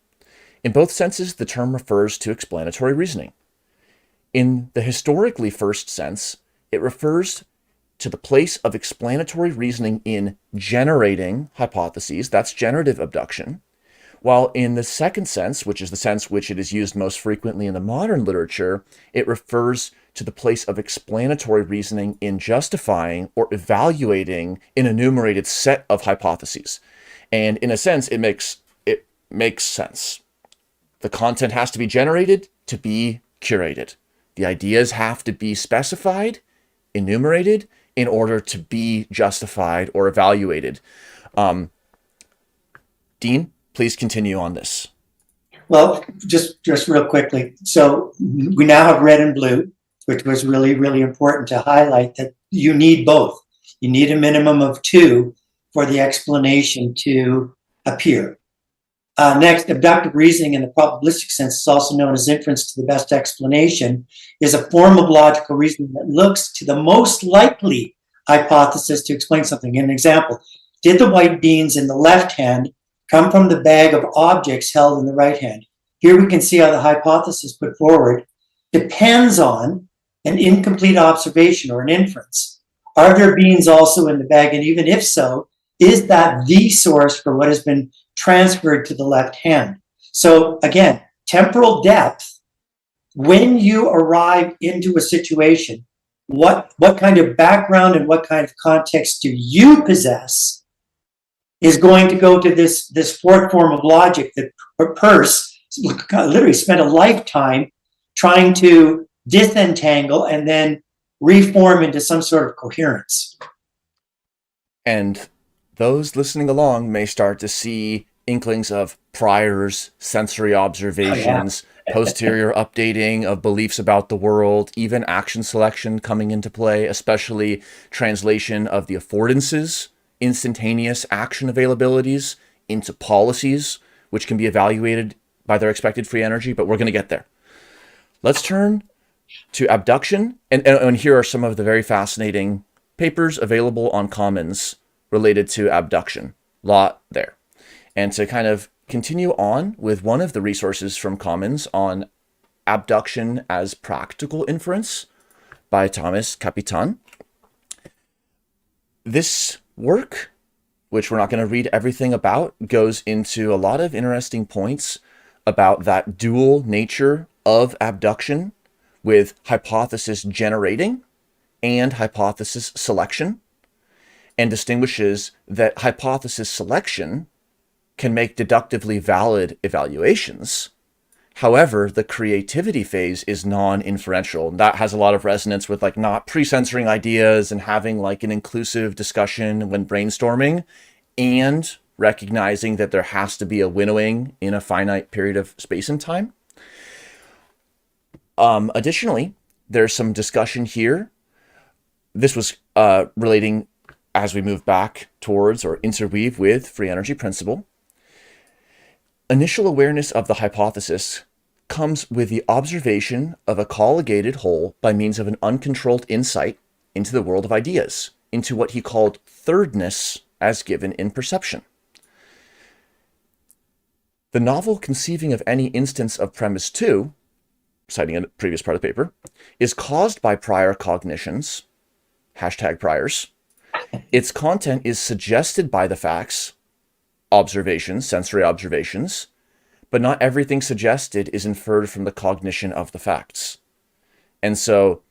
A: In both senses, the term refers to explanatory reasoning. In the historically first sense, it refers to the place of explanatory reasoning in generating hypotheses, that's generative abduction, while in the second sense, which is the sense which it is used most frequently in the modern literature, it refers to the place of explanatory reasoning in justifying or evaluating an enumerated set of hypotheses." And in a sense, it makes sense. The content has to be generated to be curated. The ideas have to be specified, enumerated, in order to be justified or evaluated. Dean, please continue on this.
B: Well, just real quickly. So we now have red and blue, which was really, really important to highlight that you need both. You need a minimum of two for the explanation to appear. Next, abductive reasoning in the probabilistic sense is also known as inference to the best explanation, is a form of logical reasoning that looks to the most likely hypothesis to explain something. An example, did the white beans in the left hand come from the bag of objects held in the right hand? Here we can see how the hypothesis put forward depends on an incomplete observation or an inference. Are there beans also in the bag? And even if so, is that the source for what has been transferred to the left hand? So again, temporal depth, when you arrive into a situation, what kind of background and what kind of context do you possess is going to go to this fourth form of logic that Peirce literally spent a lifetime trying to disentangle and then reform into some sort of coherence.
A: And those listening along may start to see inklings of priors, sensory observations, posterior updating of beliefs about the world, even action selection coming into play, especially translation of the affordances, instantaneous action availabilities into policies, which can be evaluated by their expected free energy, but we're going to get there. Let's turn to abduction, and here are some of the very fascinating papers available on Commons related to abduction. Lot there. And to kind of continue on with one of the resources from Commons on abduction as practical inference by Thomas Capitan. This work, which we're not going to read everything about, goes into a lot of interesting points about that dual nature of abduction with hypothesis generating and hypothesis selection, and distinguishes that hypothesis selection can make deductively valid evaluations. However, the creativity phase is non-inferential. That has a lot of resonance with like not pre-censoring ideas and having like an inclusive discussion when brainstorming, and recognizing that there has to be a winnowing in a finite period of space and time. Additionally, there's some discussion here. This was relating as we move back towards or interweave with free energy principle, initial awareness of the hypothesis comes with the observation of a colligated whole by means of an uncontrolled insight into the world of ideas, into what he called thirdness as given in perception. The novel conceiving of any instance of premise 2, citing a previous part of the paper, is caused by prior cognitions, hashtag priors. Its content is suggested by the facts, observations, sensory observations, but not everything suggested is inferred from the cognition of the facts. And so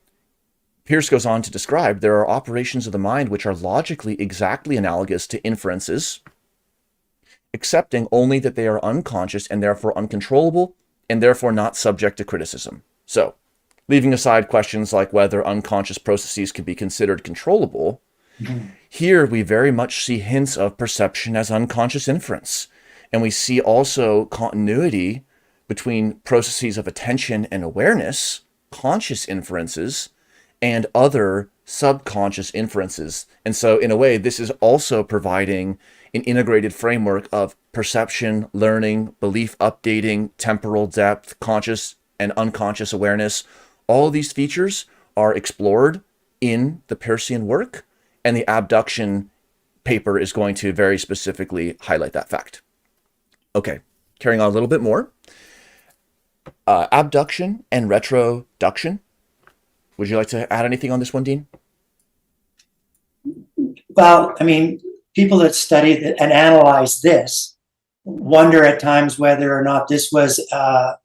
A: Peirce goes on to describe there are operations of the mind which are logically exactly analogous to inferences, accepting only that they are unconscious and therefore uncontrollable and therefore not subject to criticism. So, leaving aside questions like whether unconscious processes can be considered controllable, here we very much see hints of perception as unconscious inference. And we see also continuity between processes of attention and awareness, conscious inferences, and other subconscious inferences. And so in a way, this is also providing an integrated framework of perception, learning, belief updating, temporal depth, conscious and unconscious awareness. All of these features are explored in the Peircean work, and the abduction paper is going to very specifically highlight that fact. Okay, carrying on a little bit more. Abduction and retroduction. Would you like to add anything on this one, Dean?
B: Well, I mean, people that study and analyze this wonder at times whether or not this was a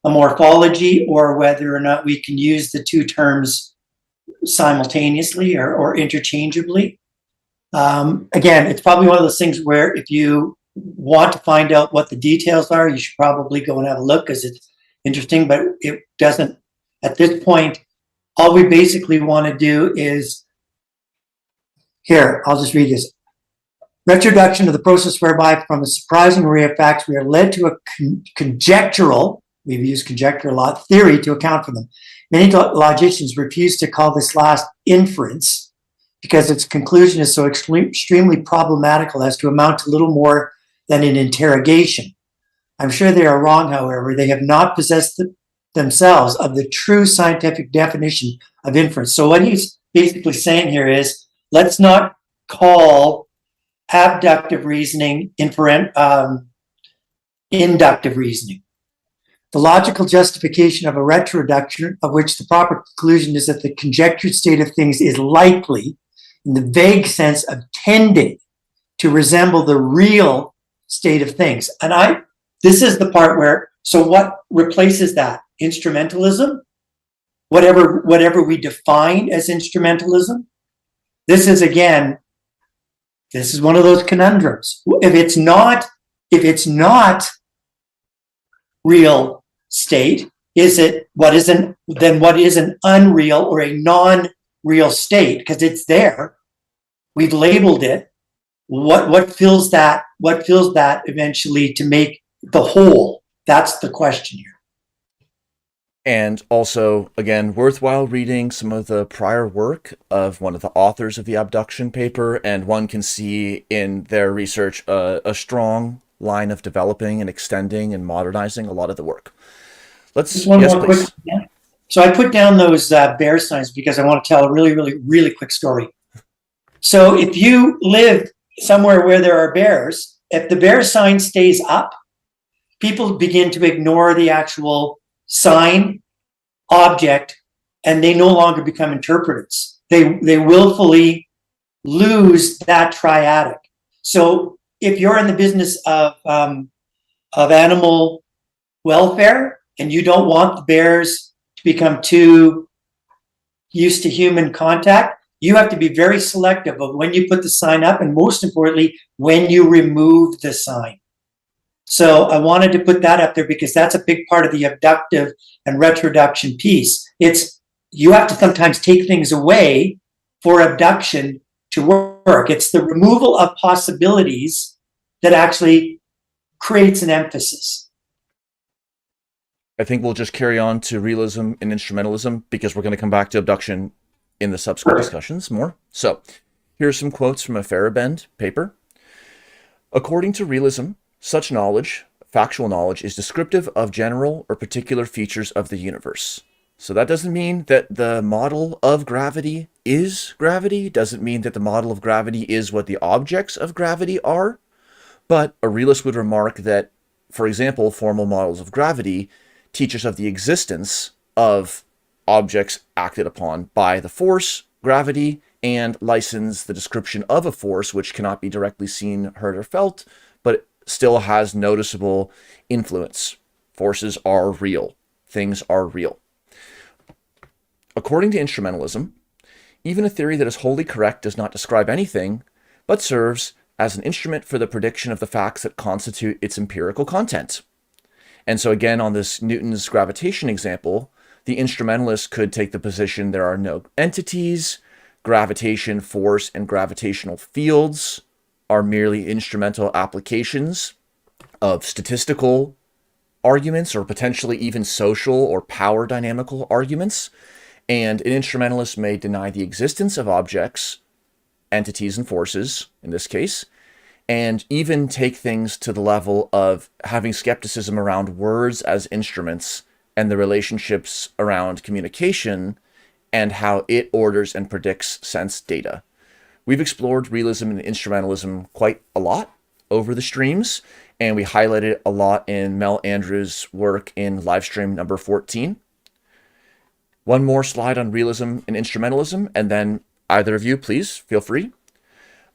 B: morphology or whether or not we can use the two terms simultaneously or interchangeably. Again, it's probably one of those things where if you want to find out what the details are, you should probably go and have a look because it's interesting, but it doesn't. At this point, all we basically want to do is, here, I'll just read this. Retroduction of the process whereby from a surprising array of facts we are led to a conjectural, we've used conjecture a lot, theory to account for them. Many logicians refuse to call this last inference because its conclusion is so extremely problematical as to amount to little more than an interrogation. I'm sure they are wrong, however. They have not possessed themselves of the true scientific definition of inference. So what he's basically saying here is, let's not call abductive reasoning inductive reasoning. The logical justification of a retroduction, of which the proper conclusion is that the conjectured state of things is likely, in the vague sense of tending to resemble the real state of things. And this is the part where, so what replaces that? Instrumentalism? Whatever we define as instrumentalism? This is, again, this is one of those conundrums. If it's not real state, what is an unreal or a non-real state? Because it's there. We've labeled it. What fills that eventually to make the whole? That's the question here.
A: And also, again, worthwhile reading some of the prior work of one of the authors of the abduction paper, and one can see in their research a strong line of developing and extending and modernizing a lot of the work.
B: Just one more quick. Yeah. So I put down those bear signs because I want to tell a really, really, really quick story. So if you live somewhere where there are bears, if the bear sign stays up, people begin to ignore the actual sign object and they no longer become interpreters. They willfully lose that triadic. So if you're in the business of animal welfare and you don't want the bears to become too used to human contact, you have to be very selective of when you put the sign up, and most importantly, when you remove the sign. So I wanted to put that up there because that's a big part of the abductive and retroduction piece. You have to sometimes take things away for abduction to work. It's the removal of possibilities that actually creates an emphasis.
A: I think we'll just carry on to realism and instrumentalism because we're going to come back to abduction in the subsequent discussions more. So here are some quotes from a Feyerabend paper. According to realism, such knowledge, factual knowledge, is descriptive of general or particular features of the universe. So that doesn't mean that the model of gravity is gravity, doesn't mean that the model of gravity is what the objects of gravity are, but a realist would remark that, for example, formal models of gravity teach us of the existence of objects acted upon by the force, gravity, and license the description of a force which cannot be directly seen, heard, or felt, but still has noticeable influence. Forces are real. Things are real. According to instrumentalism, even a theory that is wholly correct does not describe anything, but serves as an instrument for the prediction of the facts that constitute its empirical content. And so again, on this Newton's gravitation example, the instrumentalist could take the position there are no entities, gravitation, force, and gravitational fields are merely instrumental applications of statistical arguments or potentially even social or power dynamical arguments. And an instrumentalist may deny the existence of objects, entities, and forces, in this case, and even take things to the level of having skepticism around words as instruments and the relationships around communication and how it orders and predicts sense data. We've explored realism and instrumentalism quite a lot over the streams, and we highlighted it a lot in Mel Andrews' work in Livestream number 14. One more slide on realism and instrumentalism, and then either of you, please, feel free.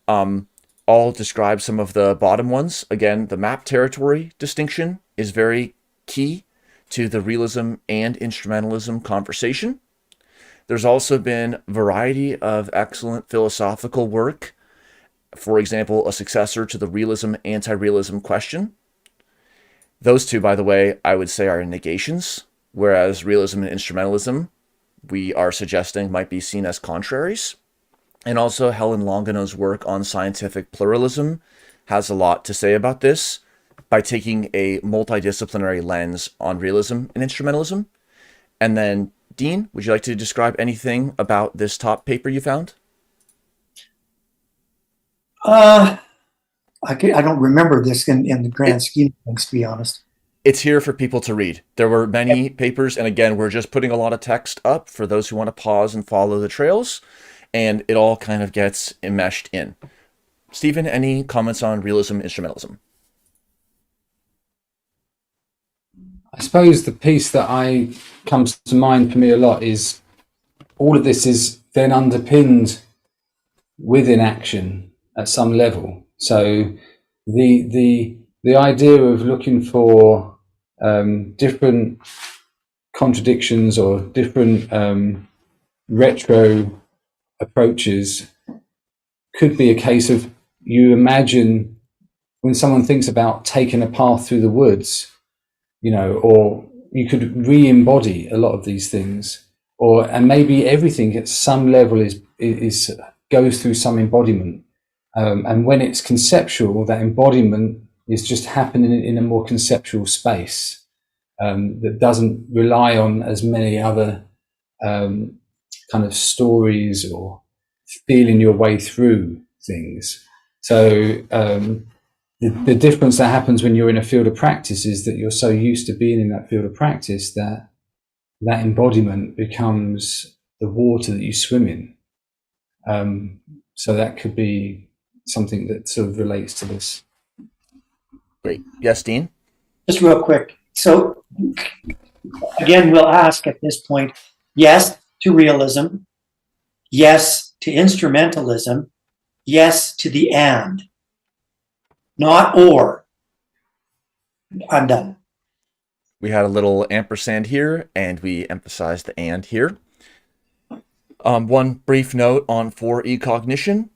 A: I'll describe some of the bottom ones. Again, the map territory distinction is very key to the realism and instrumentalism conversation. There's also been a variety of excellent philosophical work. For example, a successor to the realism, anti-realism question. Those two, by the way, I would say are negations, whereas realism and instrumentalism, we are suggesting might be seen as contraries. And also Helen Longano's work on scientific pluralism has a lot to say about this by taking a multidisciplinary lens on realism and instrumentalism. And then, Dean, would you like to describe anything about this top paper you found?
B: I don't remember this in the grand scheme of things, to be honest.
A: It's here for people to read. There were many papers, and again, we're just putting a lot of text up for those who want to pause and follow the trails, and it all kind of gets enmeshed in. Stephen, any comments on realism, instrumentalism?
C: I suppose the piece that comes to mind for me a lot is all of this is then underpinned with inaction at some level. So the idea of looking for different contradictions or different retro approaches could be a case of, you imagine when someone thinks about taking a path through the woods, or you could re-embody a lot of these things, and maybe everything at some level is goes through some embodiment, and when it's conceptual, that embodiment is just happening in a more conceptual space that doesn't rely on as many other kind of stories or feeling your way through things. So the difference that happens when you're in a field of practice is that you're so used to being in that field of practice that embodiment becomes the water that you swim in. So that could be something that sort of relates to this.
A: Great. Yes, Dean?
B: Just real quick. So again, we'll ask at this point, yes to realism, yes to instrumentalism, yes to the and, not or. I'm done.
A: We had a little ampersand here, and we emphasized the and here. One brief note on 4E cognition.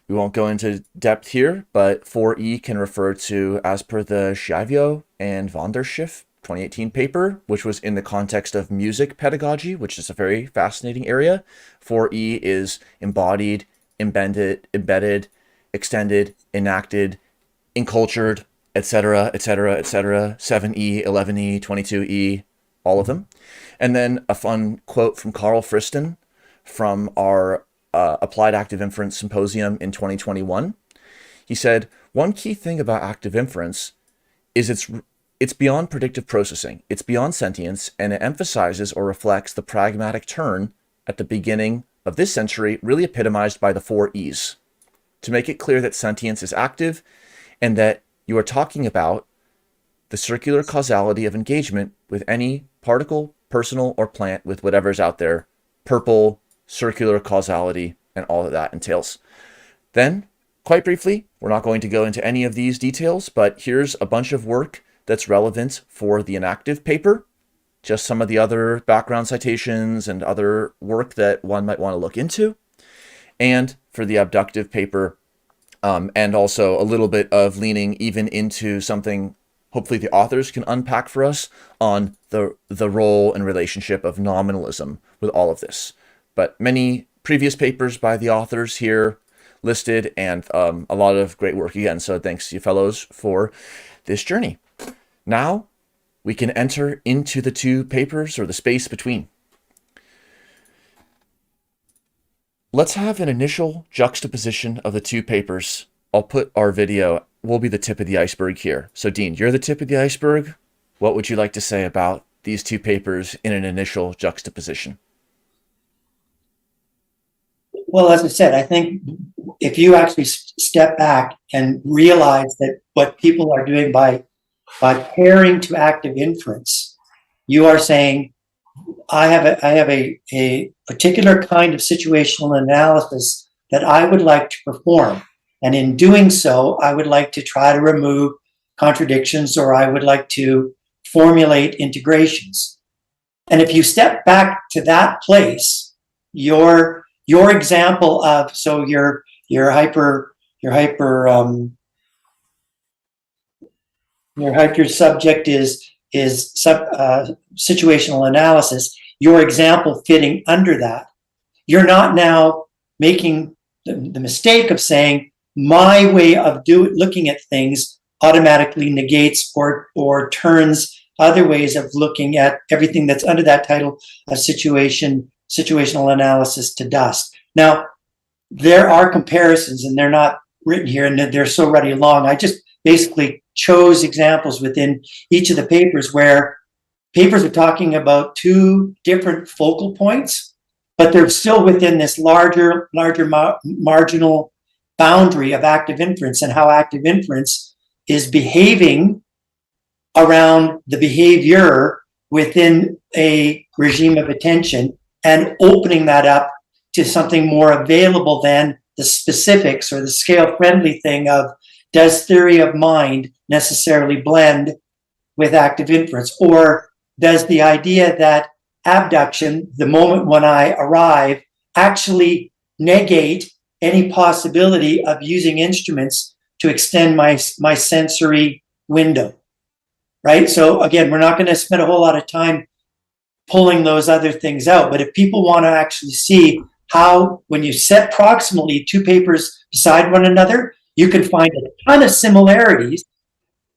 A: We won't go into depth here, but 4E can refer to, as per the Schiavio and von der Schiff 2018 paper, which was in the context of music pedagogy, which is a very fascinating area. 4E is embodied, embedded, extended, enacted, encultured, etc., etc., etc. 7E, 11E, 22E, all of them. And then a fun quote from Carl Friston from our Applied Active Inference Symposium in 2021. He said, one key thing about active inference is it's beyond predictive processing, it's beyond sentience, and it emphasizes or reflects the pragmatic turn at the beginning of this century, really epitomized by the 4 E's, to make it clear that sentience is active and that you are talking about the circular causality of engagement with any particle, personal, or plant with whatever's out there, purple, circular causality, and all that that entails. Then, quite briefly, we're not going to go into any of these details, but here's a bunch of work that's relevant for the Enactive paper, just some of the other background citations and other work that one might want to look into, and for the Abductive paper, and also a little bit of leaning even into something hopefully the authors can unpack for us on the role and relationship of nominalism with all of this. But many previous papers by the authors here listed, and a lot of great work again. So thanks, you fellows, for this journey. Now we can enter into the 2 papers, or the space between. Let's have an initial juxtaposition of the 2 papers. I'll put our video, will be the tip of the iceberg here. So Dean, you're the tip of the iceberg. What would you like to say about these 2 papers in an initial juxtaposition?
B: Well, as I said, I think if you actually step back and realize that what people are doing by pairing to active inference, you are saying, I have a particular kind of situational analysis that I would like to perform. And in doing so, I would like to try to remove contradictions, or I would like to formulate integrations. And if you step back to that place, your example of, so your hyper subject is situational analysis, your example fitting under that, you're not now making the mistake of saying my way of looking at things automatically negates or turns other ways of looking at everything that's under that title of situational analysis to dust. Now, there are comparisons, and they're not written here, and they're so already long. I just basically chose examples within each of the papers where papers are talking about 2 different focal points, but they're still within this larger marginal boundary of active inference, and how active inference is behaving around the behavior within a regime of attention, and opening that up to something more available than the specifics or the scale-friendly thing of, does theory of mind necessarily blend with active inference? Or does the idea that abduction, the moment when I arrive, actually negate any possibility of using instruments to extend my sensory window, right? So again, we're not going to spend a whole lot of time pulling those other things out, but if people want to actually see how, when you set proximally 2 papers beside one another, you can find a ton of similarities.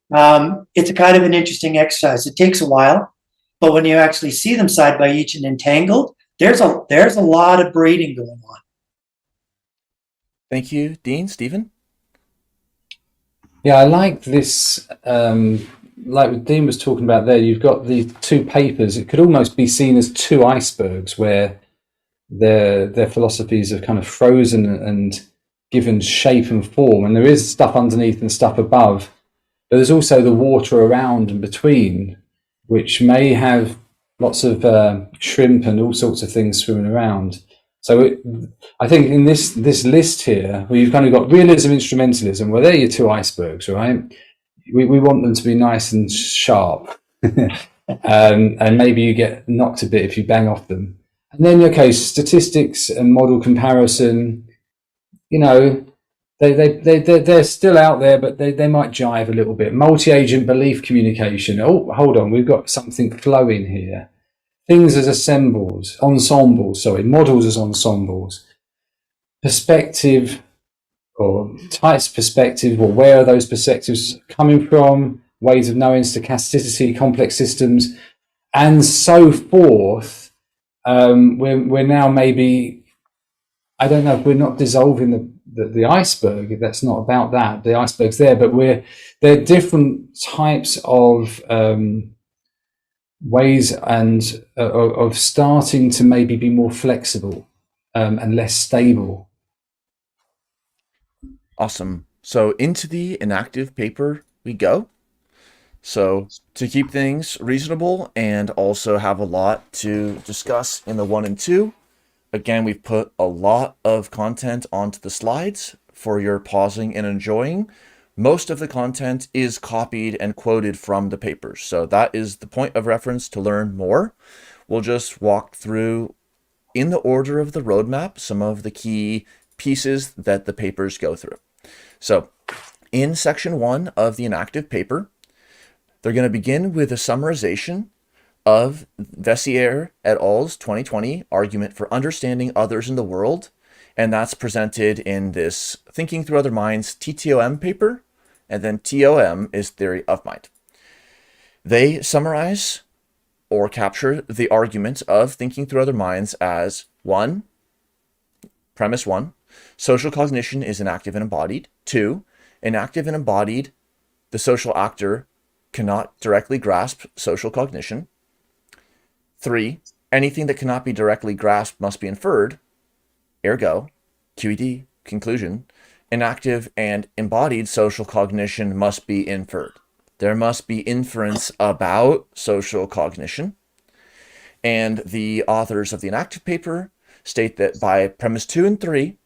B: It's a kind of an interesting exercise. It takes a while, but when you actually see them side by each and entangled, there's a lot of braiding going on.
A: Thank you, Dean. Stephen?
C: Yeah, I like this, like Dean was talking about there, you've got the 2 papers. It could almost be seen as 2 icebergs where their philosophies have kind of frozen and given shape and form, and there is stuff underneath and stuff above, but there's also the water around and between, which may have lots of shrimp and all sorts of things swimming around. So I think in this list here, where you've kind of got realism, instrumentalism, well, they're your 2 icebergs, right? We want them to be nice and sharp, and maybe you get knocked a bit if you bang off them. And then, okay, statistics and model comparison, you know, they're still out there, but they might jive a little bit. Multi-agent belief communication. Oh, hold on, we've got something flowing here. Things as ensembles, models as ensembles. Perspective, or types of perspective, or where are those perspectives coming from? Ways of knowing, stochasticity, complex systems, and so forth. We're now maybe I don't know if we're not dissolving the iceberg. That's not about that. The iceberg's there, but there are different types of ways and of starting to maybe be more flexible and less stable.
A: Awesome. So into the inactive paper we go. So to keep things reasonable and also have a lot to discuss in the 1 and 2, again, we've put a lot of content onto the slides for your pausing and enjoying. Most of the content is copied and quoted from the papers. So that is the point of reference to learn more. We'll just walk through in the order of the roadmap some of the key pieces that the papers go through. So in section 1 of the inactive paper, they're going to begin with a summarization of Vessier et al.'s 2020 argument for understanding others in the world, and that's presented in this Thinking Through Other Minds TTOM paper, and then TOM is Theory of Mind. They summarize or capture the argument of Thinking Through Other Minds as 1, premise 1, social cognition is inactive and embodied. 2, inactive and embodied, the social actor cannot directly grasp social cognition. 3, anything that cannot be directly grasped must be inferred. Ergo, QED, conclusion, inactive and embodied social cognition must be inferred. There must be inference about social cognition. And the authors of the inactive paper state that by premise 2 and 3,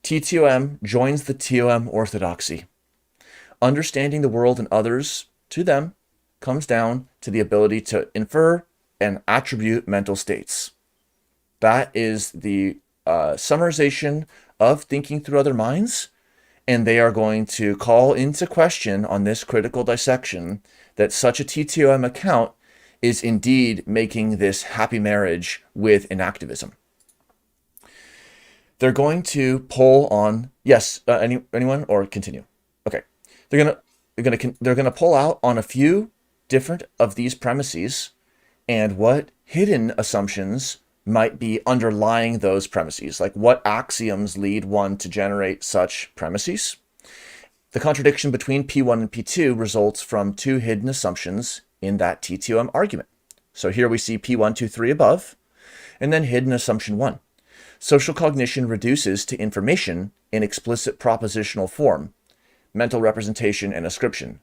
A: TTOM joins the TOM orthodoxy. Understanding the world and others to them comes down to the ability to infer and attribute mental states. That is the summarization of Thinking Through Other Minds, and they are going to call into question on this critical dissection that such a TTOM account is indeed making this happy marriage with inactivism. They're going to pull on, yes, anyone, or continue? Okay. They're gonna pull out on a few different of these premises and what hidden assumptions might be underlying those premises, like what axioms lead one to generate such premises. The contradiction between P1 and P2 results from 2 hidden assumptions in that TTOM argument. So here we see P1, 2, 3 above, and then hidden assumption 1. Social cognition reduces to information in explicit propositional form, mental representation and ascription.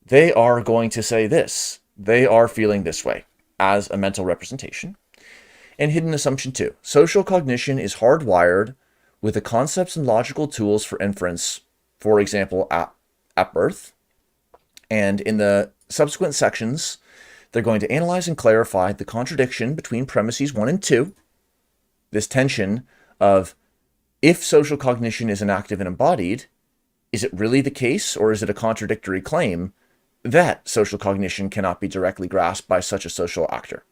A: They are going to say this. They are feeling this way as a mental representation. And hidden assumption 2. Social cognition is hardwired with the concepts and logical tools for inference, for example, at birth. And in the subsequent sections, they're going to analyze and clarify the contradiction between premises 1 and 2, this tension of if social cognition is inactive and embodied, is it really the case, or is it a contradictory claim that social cognition cannot be directly grasped by such a social actor?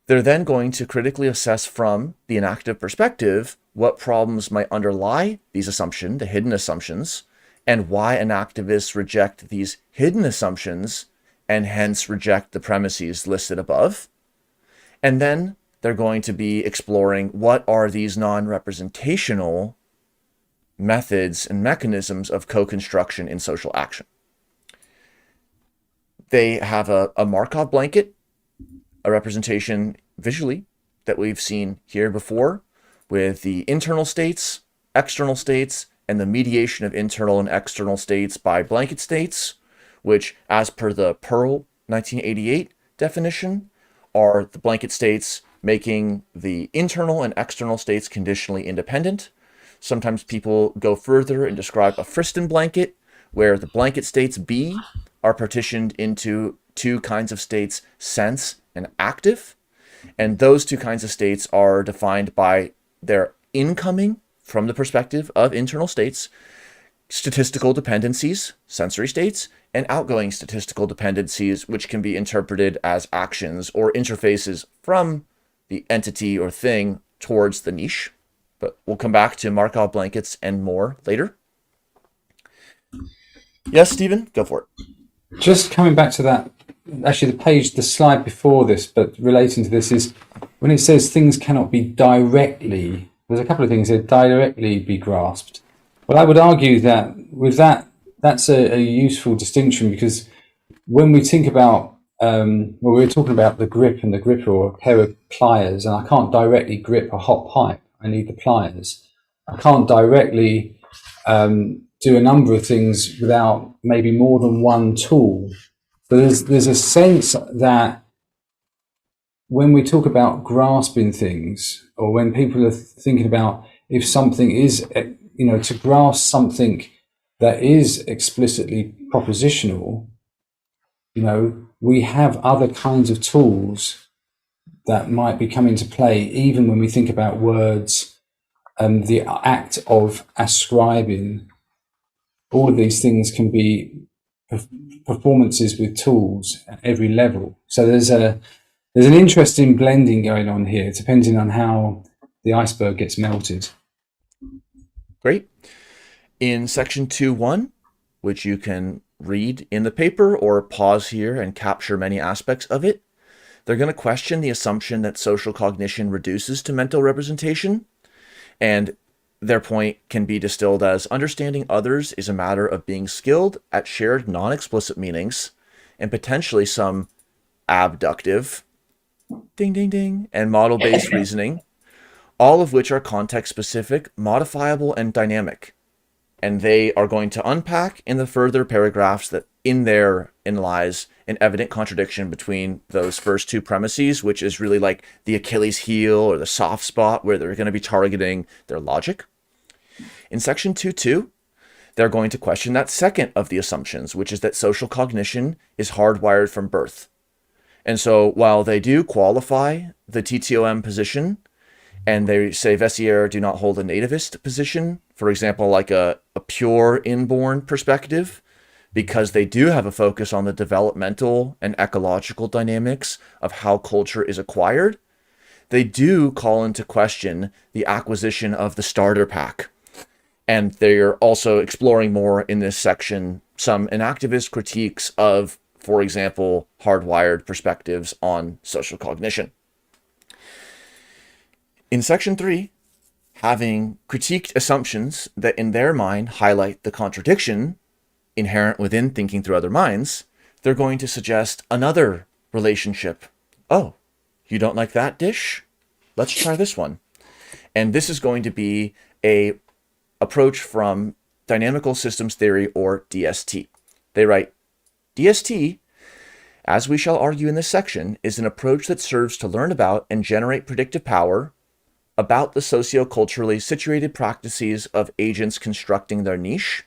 A: They're then going to critically assess from the inactive perspective what problems might underlie these assumptions, the hidden assumptions, and why inactivists reject these hidden assumptions and hence reject the premises listed above. And then they're going to be exploring what are these non-representational methods and mechanisms of co-construction in social action. They have a Markov blanket, a representation visually that we've seen here before with the internal states, external states, and the mediation of internal and external states by blanket states, which as per the Pearl 1988 definition are the blanket states making the internal and external states conditionally independent. Sometimes people go further and describe a Friston blanket, where the blanket states B are partitioned into 2 kinds of states, sense and active. And those 2 kinds of states are defined by their incoming, from the perspective of internal states, statistical dependencies, sensory states, and outgoing statistical dependencies, which can be interpreted as actions or interfaces from the entity or thing towards the niche. But we'll come back to Markov blankets and more later. Yes, Stephen, go for it.
C: Just coming back to that, actually the slide before this, but relating to this is when it says things cannot be directly, there's a couple of things that directly be grasped. Well, I would argue that with that, that's a useful distinction, because when we think about, we're talking about the grip and the gripper, or a pair of pliers, and I can't directly grip a hot pipe. I need the pliers. I can't directly do a number of things without maybe more than one tool. So there's a sense that when we talk about grasping things, or when people are thinking about if something is, to grasp something that is explicitly propositional, we have other kinds of tools that might be coming into play, even when we think about words and the act of ascribing. All of these things can be performances with tools at every level. So there's an interesting blending going on here, depending on how the iceberg gets melted.
A: Great. In section 2.1, which you can read in the paper or pause here and capture many aspects of it, they're going to question the assumption that social cognition reduces to mental representation, and their point can be distilled as understanding others is a matter of being skilled at shared non-explicit meanings and potentially some abductive, ding, ding, ding, and model-based reasoning, all of which are context-specific, modifiable, and dynamic. And they are going to unpack in the further paragraphs that in therein lies an evident contradiction between those first two premises, which is really like the Achilles heel or the soft spot where they're going to be targeting their logic. In section 2.2, they're going to question that second of the assumptions, which is that social cognition is hardwired from birth. And so while they do qualify the TTOM position, and they say Vessier do not hold a nativist position, for example, like a pure inborn perspective, because they do have a focus on the developmental and ecological dynamics of how culture is acquired, they do call into question the acquisition of the starter pack. And they're also exploring more in this section some enactivist critiques of, for example, hardwired perspectives on social cognition. In section 3, having critiqued assumptions that in their mind highlight the contradiction inherent within thinking through other minds, they're going to suggest another relationship. Oh, you don't like that dish? Let's try this one. And this is going to be a approach from Dynamical Systems Theory, or DST. They write, DST, as we shall argue in this section, is an approach that serves to learn about and generate predictive power about the socioculturally situated practices of agents constructing their niche.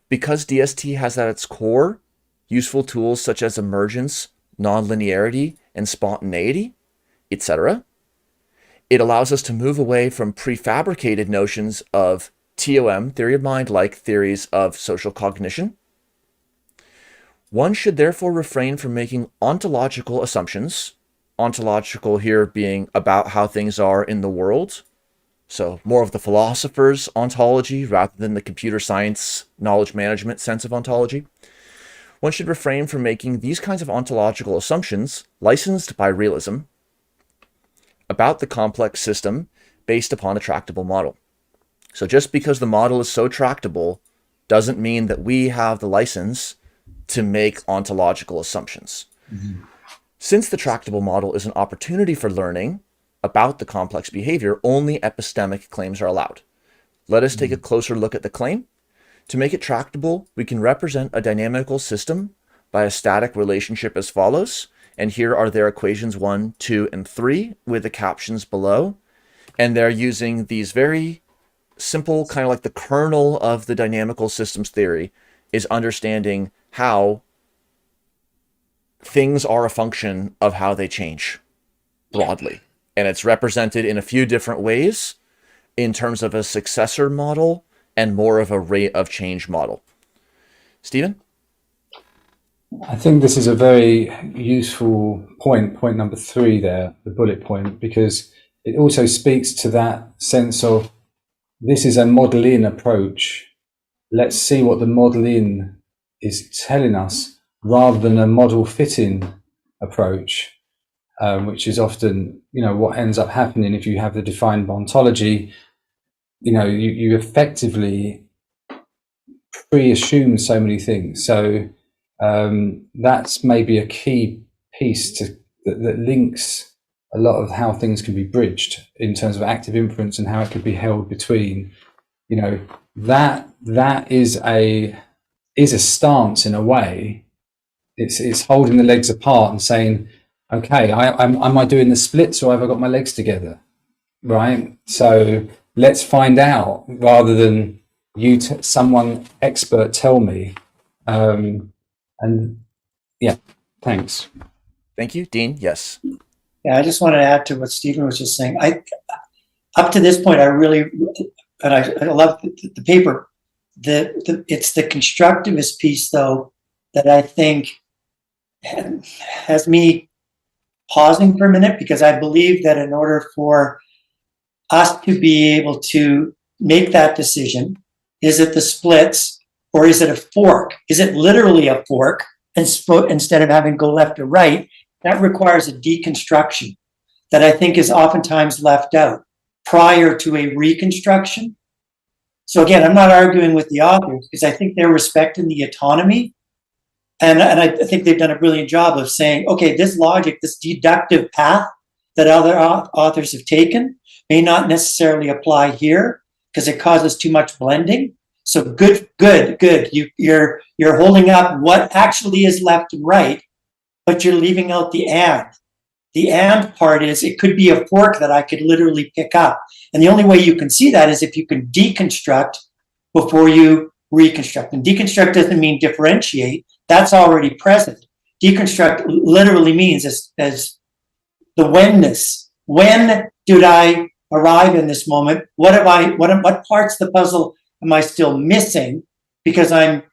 A: Because DST has at its core useful tools such as emergence, nonlinearity, and spontaneity, etc., it allows us to move away from prefabricated notions of TOM, theory of mind, like theories of social cognition. One should therefore refrain from making ontological assumptions, ontological here being about how things are in the world, so more of the philosopher's ontology rather than the computer science knowledge management sense of ontology. One should refrain from making these kinds of ontological assumptions licensed by realism about the complex system based upon a tractable model. So just because the model is so tractable doesn't mean that we have the license to make ontological assumptions. Mm-hmm. Since the tractable model is an opportunity for learning about the complex behavior, only epistemic claims are allowed. Let us take a closer look at the claim. To make it tractable, we can represent a dynamical system by a static relationship as follows. And here are their equations 1, 2, and 3 with the captions below. And they're using these very simple, kind of like the kernel of the dynamical systems theory is understanding how things are a function of how they change broadly. And it's represented in a few different ways in terms of a successor model and more of a rate of change model. Stephen?
C: I think this is a very useful point number 3 there, the bullet point, because it also speaks to that sense of this is a model-in approach. Let's see what the model-in is telling us rather than a model-fit-in approach. which is often, what ends up happening if you have the defined ontology. You effectively pre-assume so many things. So that's maybe a key piece that links a lot of how things can be bridged in terms of active inference and how it could be held between, that is a stance in a way. It's holding the legs apart and saying, okay, am I doing the splits or have I got my legs together? Right. So let's find out rather than someone expert tell me. And yeah, thanks.
A: Thank you, Dean. Yes.
B: Yeah, I just want to add to what Stephen was just saying. Up to this point, I really, and I love the paper. It's the constructivist piece, though, that I think has me pausing for a minute, because I believe that in order for us to be able to make that decision, is it the splits or is it a fork? Is it literally a fork instead of having go left or right? That requires a deconstruction that I think is oftentimes left out prior to a reconstruction. So again, I'm not arguing with the authors because I think they're respecting the autonomy. And I think they've done a brilliant job of saying, okay, this logic, this deductive path that other authors have taken may not necessarily apply here because it causes too much blending. So good. You're holding up what actually is left and right, but you're leaving out the and. The and part is it could be a fork that I could literally pick up. And the only way you can see that is if you can deconstruct before you reconstruct. And deconstruct doesn't mean differentiate. That's already present. Deconstruct literally means as the whenness. When did I arrive in this moment? What parts of the puzzle am I still missing because I'm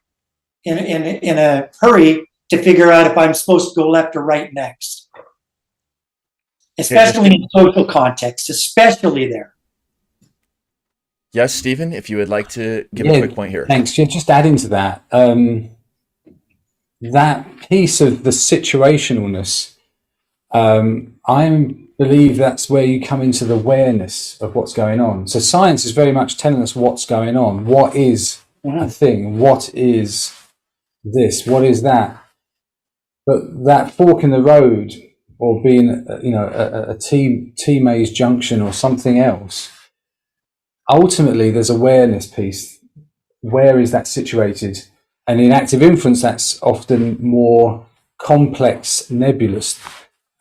B: in a hurry to figure out if I'm supposed to go left or right next? Especially in social context, especially there.
A: Yes, Stephen, if you would like to give a quick point here.
C: Thanks. Yeah, just adding to that, that piece of the situationalness, I believe that's where you come into the awareness of what's going on. So science is very much telling us what's going on. What is a thing? What is this? What is that? But that fork in the road, or being, a T-maze junction or something else, ultimately there's awareness piece. Where is that situated? And in active inference, that's often more complex, nebulous,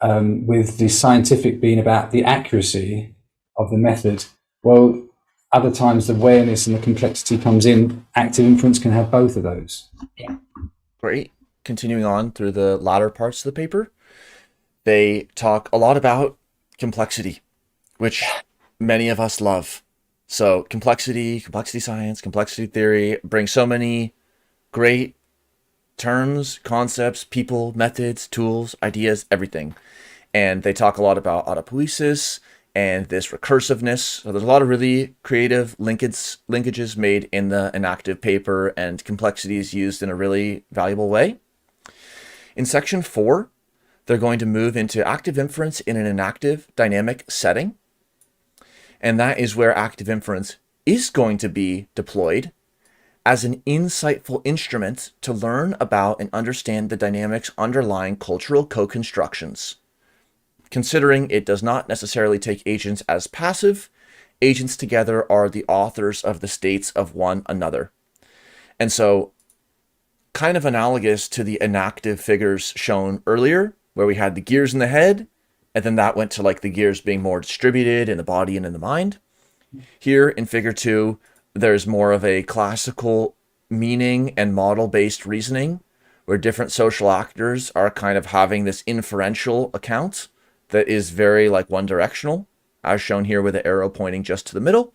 C: with the scientific being about the accuracy of the method. Well, other times the awareness and the complexity comes in. Active inference can have both of those.
B: Yeah.
A: Great. Continuing on through the latter parts of the paper, they talk a lot about complexity, which many of us love. So complexity science, complexity theory brings so many great terms, concepts, people, methods, tools, ideas, everything. And they talk a lot about autopoiesis and this recursiveness. So there's a lot of really creative linkages made in the Enactive paper, and complexity is used in a really valuable way. In section 4, they're going to move into active inference in an Enactive-Dynamic setting. And that is where active inference is going to be deployed as an insightful instrument to learn about and understand the dynamics underlying cultural co-constructions. Considering it does not necessarily take agents as passive, agents together are the authors of the states of one another. And so, kind of analogous to the enactive figures shown earlier, where we had the gears in the head, and then that went to like the gears being more distributed in the body and in the mind. Here in figure 2, there's more of a classical meaning and model-based reasoning, where different social actors are kind of having this inferential account that is very like one-directional, as shown here with the arrow pointing just to the middle.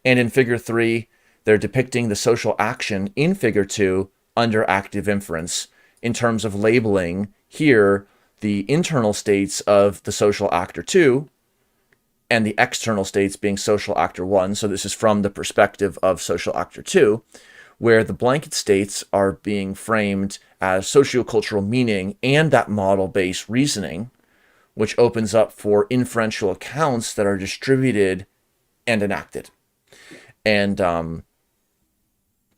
A: And in figure 3, they're depicting the social action in figure 2 under active inference in terms of labeling here the internal states of the social actor 2 and the external states being social actor 1. So this is from the perspective of social actor 2, where the blanket states are being framed as sociocultural meaning and that model-based reasoning, which opens up for inferential accounts that are distributed and enacted. And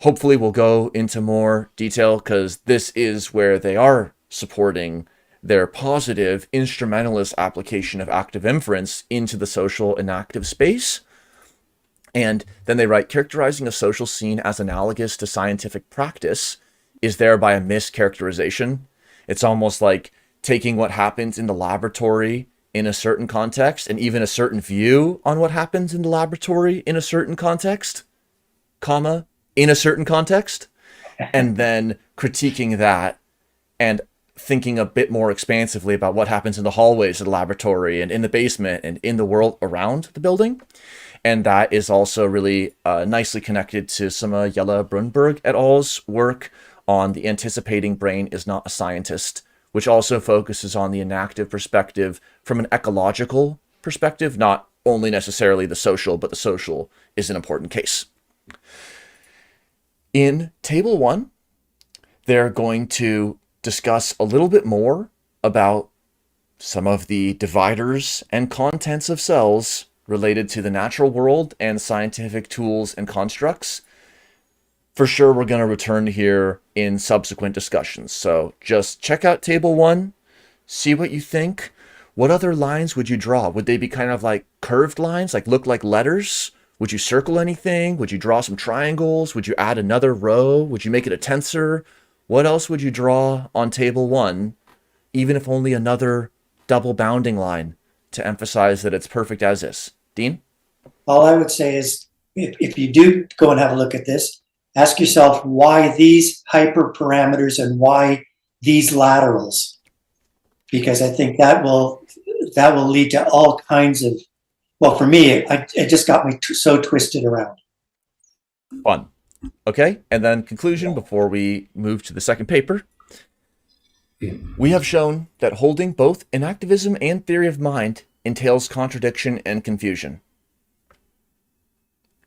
A: hopefully we'll go into more detail, because this is where they are supporting their positive instrumentalist application of active inference into the social enactive space. And then they write, characterizing a social scene as analogous to scientific practice is thereby a mischaracterization. It's almost like taking what happens in the laboratory in a certain context, and even a certain view on what happens in the laboratory in a certain context, comma, in a certain context, and then critiquing that and thinking a bit more expansively about what happens in the hallways of the laboratory and in the basement and in the world around the building. And that is also really nicely connected to some of Jelle Brunberg et al.'s work on The Anticipating Brain is Not a Scientist, which also focuses on the enactive perspective from an ecological perspective, not only necessarily the social, but the social is an important case. In Table 1, they're going to discuss a little bit more about some of the dividers and contents of cells related to the natural world and scientific tools and constructs. For sure, we're going to return here in subsequent discussions. So just check out Table 1, see what you think. What other lines would you draw? Would they be kind of like curved lines, like look like letters? Would you circle anything? Would you draw some triangles? Would you add another row? Would you make it a tensor? What else would you draw on Table 1, even if only another double bounding line to emphasize that it's perfect as is? Dean?
B: All I would say is, if you do go and have a look at this, ask yourself why these hyperparameters and why these laterals, because I think that will lead to all kinds of, well, for me, it just got me so twisted around.
A: Fun. Okay, and then conclusion before we move to the second paper. We have shown that holding both enactivism and theory of mind entails contradiction and confusion.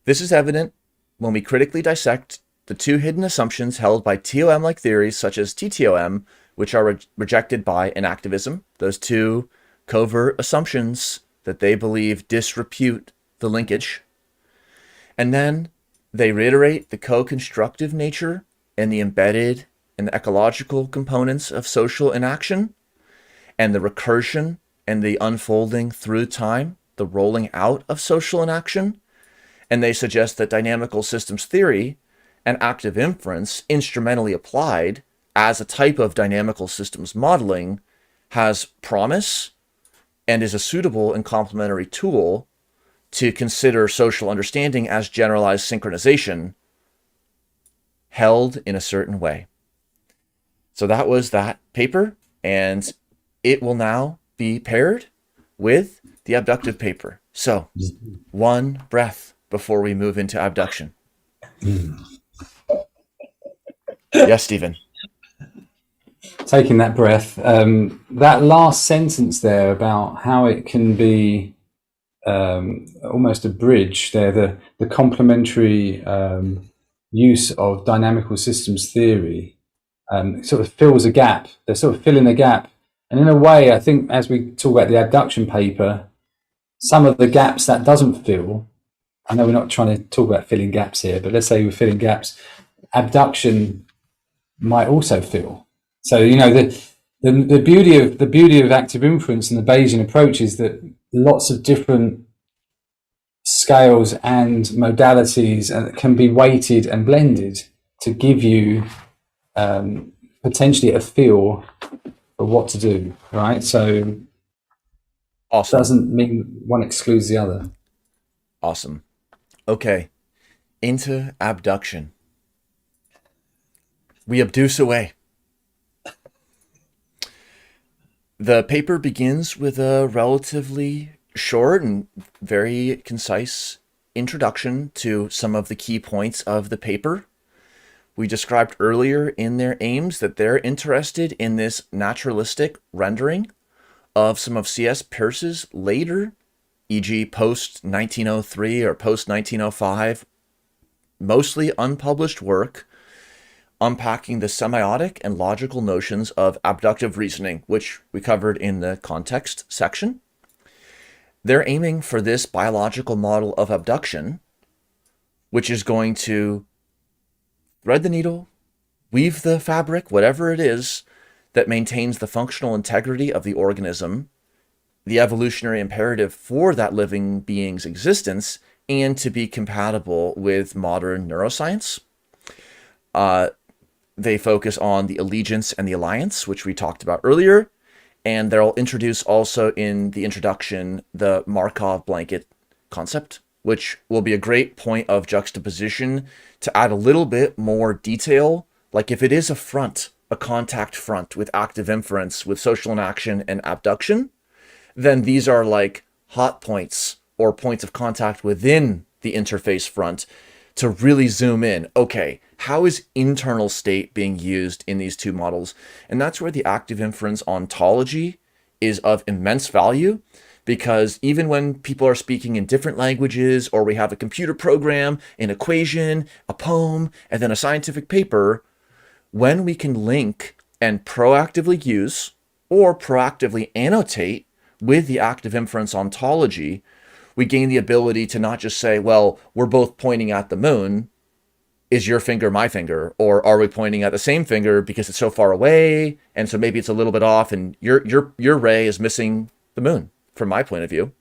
A: This is evident when we critically dissect the two hidden assumptions held by TOM-like theories such as TTOM, which are rejected by enactivism, those two covert assumptions that they believe disrepute the linkage. And then they reiterate the co-constructive nature and the embedded and the ecological components of social inaction, and the recursion and the unfolding through time, the rolling out of social inaction. And they suggest that dynamical systems theory and active inference, instrumentally applied as a type of dynamical systems modeling, has promise and is a suitable and complementary tool to consider social understanding as generalized synchronization held in a certain way. So that was that paper, and it will now be paired with the abductive paper. So, one breath before we move into abduction. Yes, Stephen.
C: Taking that breath, that last sentence there about how it can be almost a bridge there, the complementary use of dynamical systems theory sort of fills a gap. They're sort of filling a gap. And in a way, I think as we talk about the abduction paper, some of the gaps that doesn't fill, I know we're not trying to talk about filling gaps here, but let's say we're filling gaps, abduction might also fill. So, you know, the beauty of active inference and the Bayesian approach is that lots of different scales and modalities can be weighted and blended to give you potentially a feel for what to do, right? So
A: awesome.
C: Doesn't mean one excludes the other.
A: Awesome. Okay, into abduction. We abduce away. The paper begins with a relatively short and very concise introduction to some of the key points of the paper. We described earlier in their aims that they're interested in this naturalistic rendering of some of C.S. Peirce's later, e.g. post-1903 or post-1905, mostly unpublished work unpacking the semiotic and logical notions of abductive reasoning, which we covered in the context section. They're aiming for this biological model of abduction, which is going to thread the needle, weave the fabric, whatever it is, that maintains the functional integrity of the organism, the evolutionary imperative for that living being's existence, and to be compatible with modern neuroscience. They focus on the allegiance and the alliance, which we talked about earlier, and they'll introduce also in the introduction the Markov blanket concept, which will be a great point of juxtaposition to add a little bit more detail. Like if it is a front, a contact front with active inference, with social inaction and abduction, then these are like hot points or points of contact within the interface front to really zoom in. Okay, how is internal state being used in these two models? And that's where the active inference ontology is of immense value, because even when people are speaking in different languages, or we have a computer program, an equation, a poem, and then a scientific paper, when we can link and proactively use or proactively annotate with the active inference ontology, we gain the ability to not just say, well, we're both pointing at the moon. Is your finger my finger? Or are we pointing at the same finger because it's so far away, and so maybe it's a little bit off, and your ray is missing the moon from my point of view,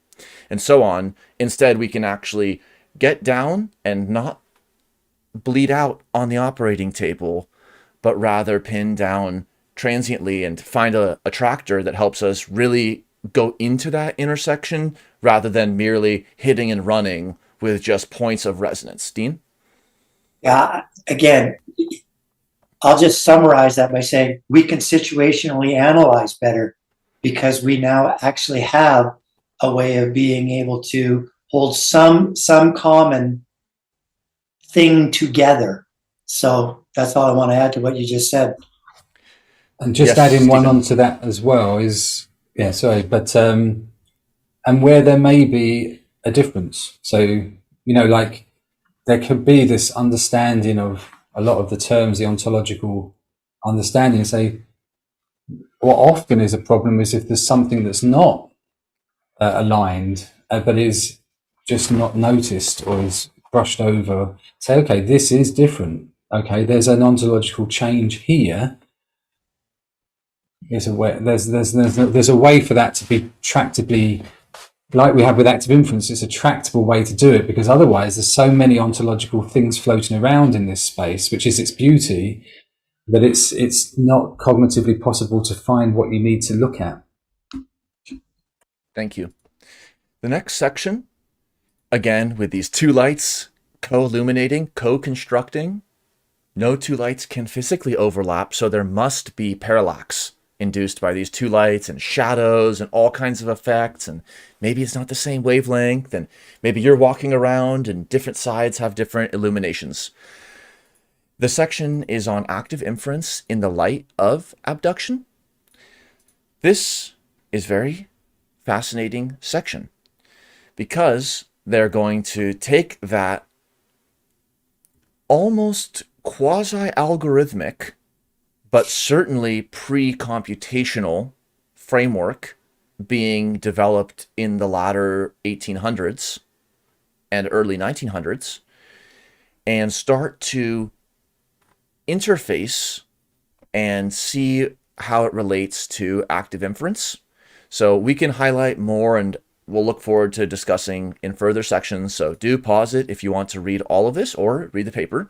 A: and so on. Instead, we can actually get down and not bleed out on the operating table, but rather pin down transiently and find a tractor that helps us really go into that intersection rather than merely hitting and running with just points of resonance. Dean?
B: Yeah, again, I'll just summarize that by saying we can situationally analyze better because we now actually have a way of being able to hold some common thing together. So that's all I want to add to what you just said.
C: And just
A: Yes,
C: adding one
A: Stephen.
C: onto that as well is, yeah, sorry, but and where there may be a difference. So, you know, like there could be this understanding of a lot of the terms, the ontological understanding. Say, what often is a problem is if there's something that's not aligned, but is just not noticed or is brushed over. Say, okay, this is different. Okay, there's an ontological change here. There's a way. There's a way for that to be tractably, like we have with active inference. It's a tractable way to do it, because otherwise there's so many ontological things floating around in this space, which is its beauty, that it's not cognitively possible to find what you need to look at.
A: Thank you. The next section, again, with these two lights co-illuminating, co-constructing. No two lights can physically overlap, so there must be parallax induced by these two lights and shadows and all kinds of effects. And maybe it's not the same wavelength, and maybe you're walking around and different sides have different illuminations. The section is on active inference in the light of abduction. This is very fascinating section because they're going to take that almost quasi-algorithmic, but certainly pre-computational framework being developed in the latter 1800s and early 1900s, and start to interface and see how it relates to active inference. So we can highlight more, and we'll look forward to discussing in further sections. So do pause it if you want to read all of this or read the paper.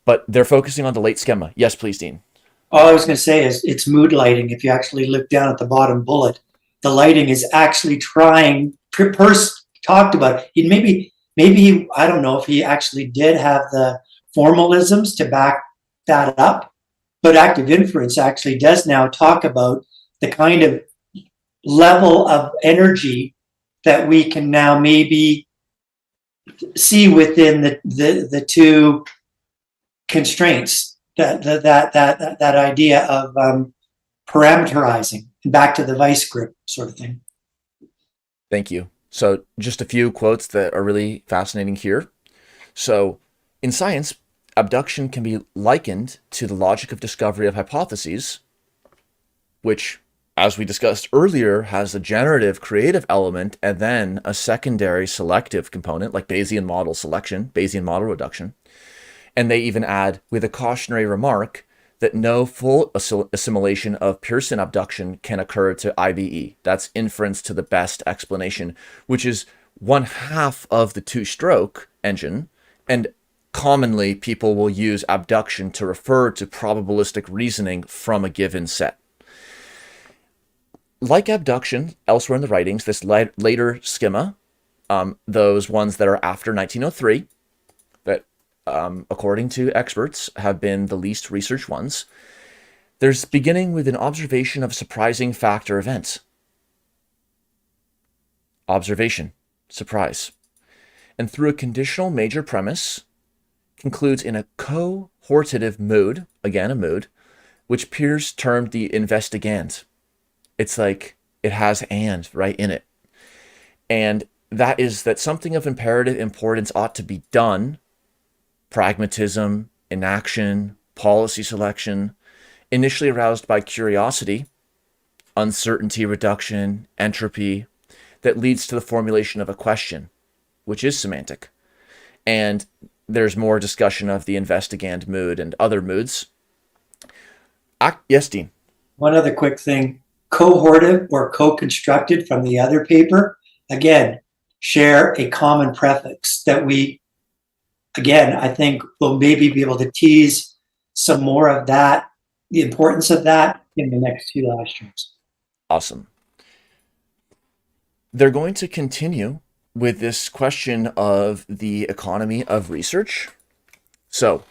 A: But they're focusing on the late schema. Yes, please, Dean.
B: All I was going to say is it's mood lighting. If you actually look down at the bottom bullet, the lighting is actually trying, Peirce talked about it. Maybe, I don't know if he actually did have the formalisms to back that up, but active inference actually does now talk about the kind of level of energy that we can now maybe see within the two constraints, that idea of parameterizing, back to the vice grip sort of thing.
A: Thank you. So just a few quotes that are really fascinating here. So in science, abduction can be likened to the logic of discovery of hypotheses, which, as we discussed earlier, has a generative creative element and then a secondary selective component like Bayesian model selection, Bayesian model reduction. And they even add with a cautionary remark that no full assimilation of Pearson abduction can occur to IBE. That's inference to the best explanation, which is one half of the two-stroke engine. And commonly, people will use abduction to refer to probabilistic reasoning from a given set. Like abduction, elsewhere in the writings, this later schema, those ones that are after 1903, that according to experts have been the least researched ones, there's beginning with an observation of a surprising factor event. Observation, surprise. And through a conditional major premise, concludes in a cohortative mood, again a mood, which Peirce termed the investigand. It's like it has and right in it. And that is that something of imperative importance ought to be done. Pragmatism, inaction, policy selection, initially aroused by curiosity, uncertainty reduction, entropy, that leads to the formulation of a question, which is semantic. And there's more discussion of the investigand mood and other moods. Yes, Dean.
B: One other quick thing. Cohortive or co-constructed from the other paper, again, share a common prefix that we, again, I think will maybe be able to tease some more of that, the importance of that in the next two live streams.
A: Awesome. They're going to continue with this question of the economy of research. So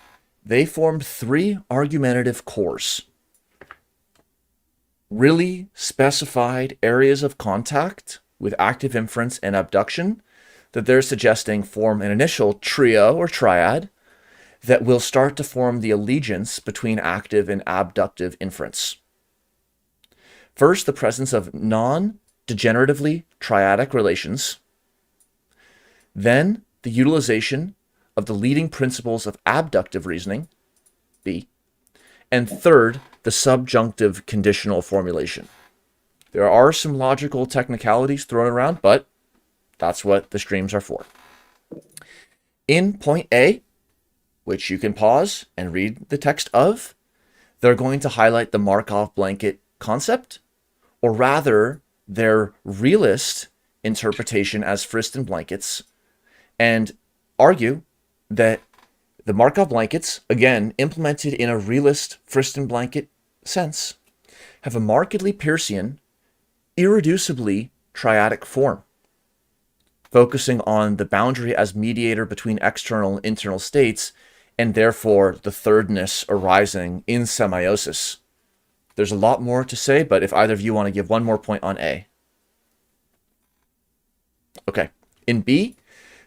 A: they formed 3 argumentative cores. Really specified areas of contact with active inference and abduction that they're suggesting form an initial trio or triad that will start to form the allegiance between active and abductive inference. First, the presence of non-degeneratively triadic relations. Then, the utilization of the leading principles of abductive reasoning, B. And third, the subjunctive conditional formulation. There are some logical technicalities thrown around, but that's what the streams are for. In point A, which you can pause and read the text of, they're going to highlight the Markov blanket concept, or rather their realist interpretation as Friston blankets, and argue that the Markov blankets, again, implemented in a realist Friston blanket sense, have a markedly Peircean, irreducibly triadic form, focusing on the boundary as mediator between external and internal states, and therefore the thirdness arising in semiosis. There's a lot more to say, but if either of you want to give one more point on A. Okay, in B,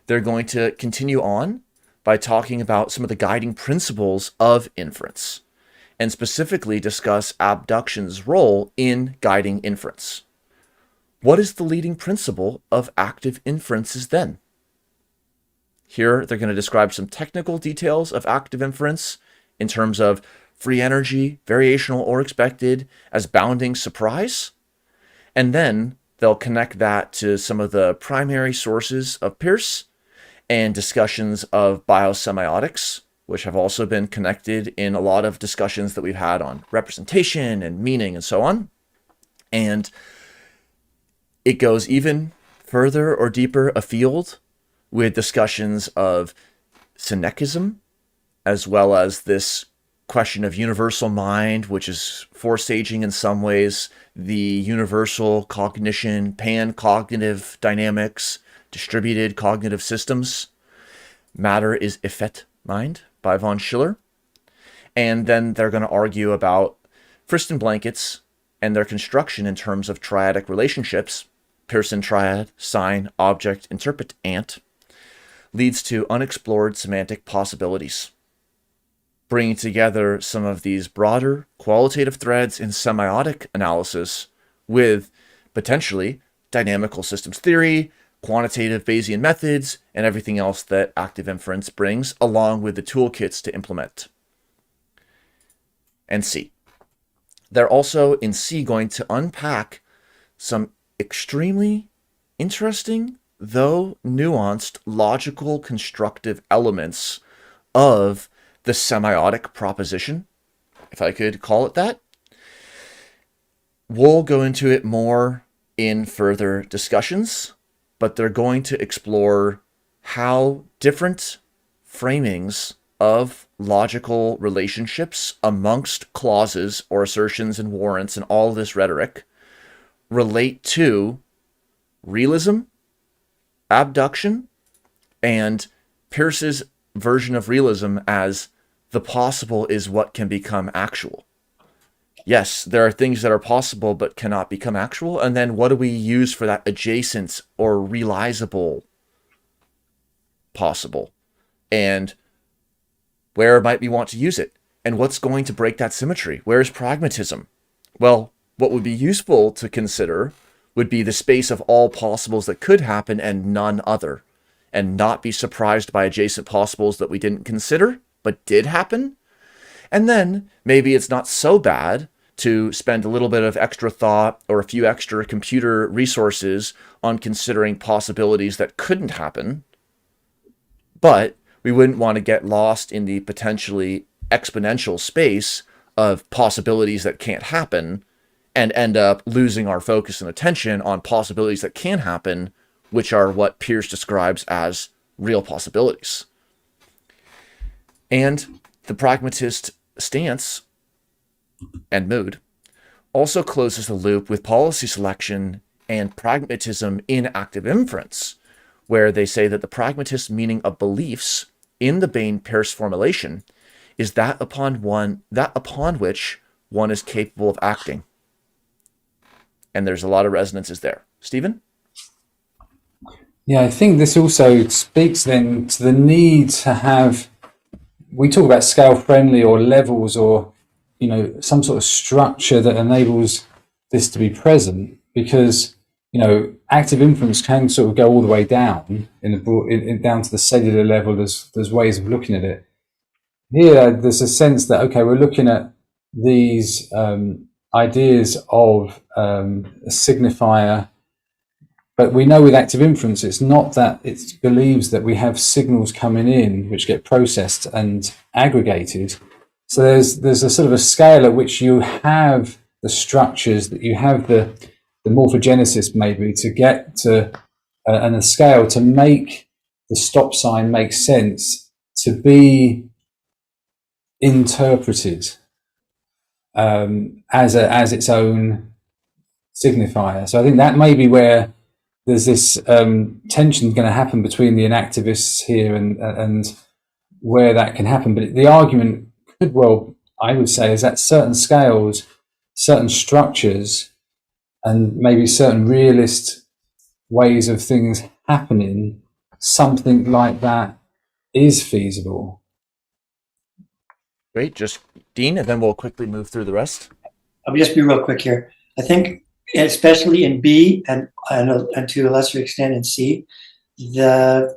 A: they're going to continue on by talking about some of the guiding principles of inference, and specifically discuss abduction's role in guiding inference. What is the leading principle of active inferences then? Here, they're going to describe some technical details of active inference in terms of free energy, variational or expected, as bounding surprise, and then they'll connect that to some of the primary sources of Peirce and discussions of biosemiotics, which have also been connected in a lot of discussions that we've had on representation and meaning and so on. And it goes even further or deeper afield with discussions of synechism, as well as this question of universal mind, which is forsaging in some ways the universal cognition, pan-cognitive dynamics, distributed cognitive systems. Matter is effet mind by von Schiller. And then they're going to argue about Friston blankets and their construction in terms of triadic relationships. Pearson triad, sign, object, interpret, ant, leads to unexplored semantic possibilities, bringing together some of these broader qualitative threads in semiotic analysis with potentially dynamical systems theory, quantitative Bayesian methods, and everything else that active inference brings, along with the toolkits to implement. And C. They're also, in C, going to unpack some extremely interesting, though nuanced, logical, constructive elements of the semiotic proposition, if I could call it that. We'll go into it more in further discussions, but they're going to explore how different framings of logical relationships amongst clauses or assertions and warrants and all this rhetoric relate to realism, abduction, and Peirce's version of realism as the possible is what can become actual. Yes, there are things that are possible but cannot become actual, and then what do we use for that adjacent or realizable possible? And where might we want to use it? And what's going to break that symmetry? Where is pragmatism? Well, what would be useful to consider would be the space of all possibles that could happen and none other, and not be surprised by adjacent possibles that we didn't consider but did happen. And then maybe it's not so bad to spend a little bit of extra thought or a few extra computer resources on considering possibilities that couldn't happen, but we wouldn't want to get lost in the potentially exponential space of possibilities that can't happen and end up losing our focus and attention on possibilities that can happen, which are what Peirce describes as real possibilities. And the pragmatist stance and mood also closes the loop with policy selection and pragmatism in active inference, where they say that the pragmatist meaning of beliefs in the Bain-Peirce formulation is that upon which one is capable of acting. And there's a lot of resonances there. Stephen?
C: Yeah, I think this also speaks then to the need to have, we talk about scale friendly or levels or, you know, some sort of structure that enables this to be present, because, you know, active inference can sort of go all the way down down to the cellular level. There's ways of looking at it. Here, there's a sense that, okay, we're looking at these ideas of a signifier, but we know with active inference, it's not that it believes that we have signals coming in which get processed and aggregated. So there's a sort of a scale at which you have the structures, that you have the morphogenesis maybe to get to, and a scale to make the stop sign make sense, to be interpreted as its own signifier. So I think that may be where there's this tension going to happen between the inactivists here and where that can happen. But the argument could, well, I would say, is that certain scales, certain structures, and maybe certain realist ways of things happening, something like that is feasible.
A: Great. Just Dean, and then we'll quickly move through the rest.
B: I'll just be real quick here. I think, especially in B and to a lesser extent in C, the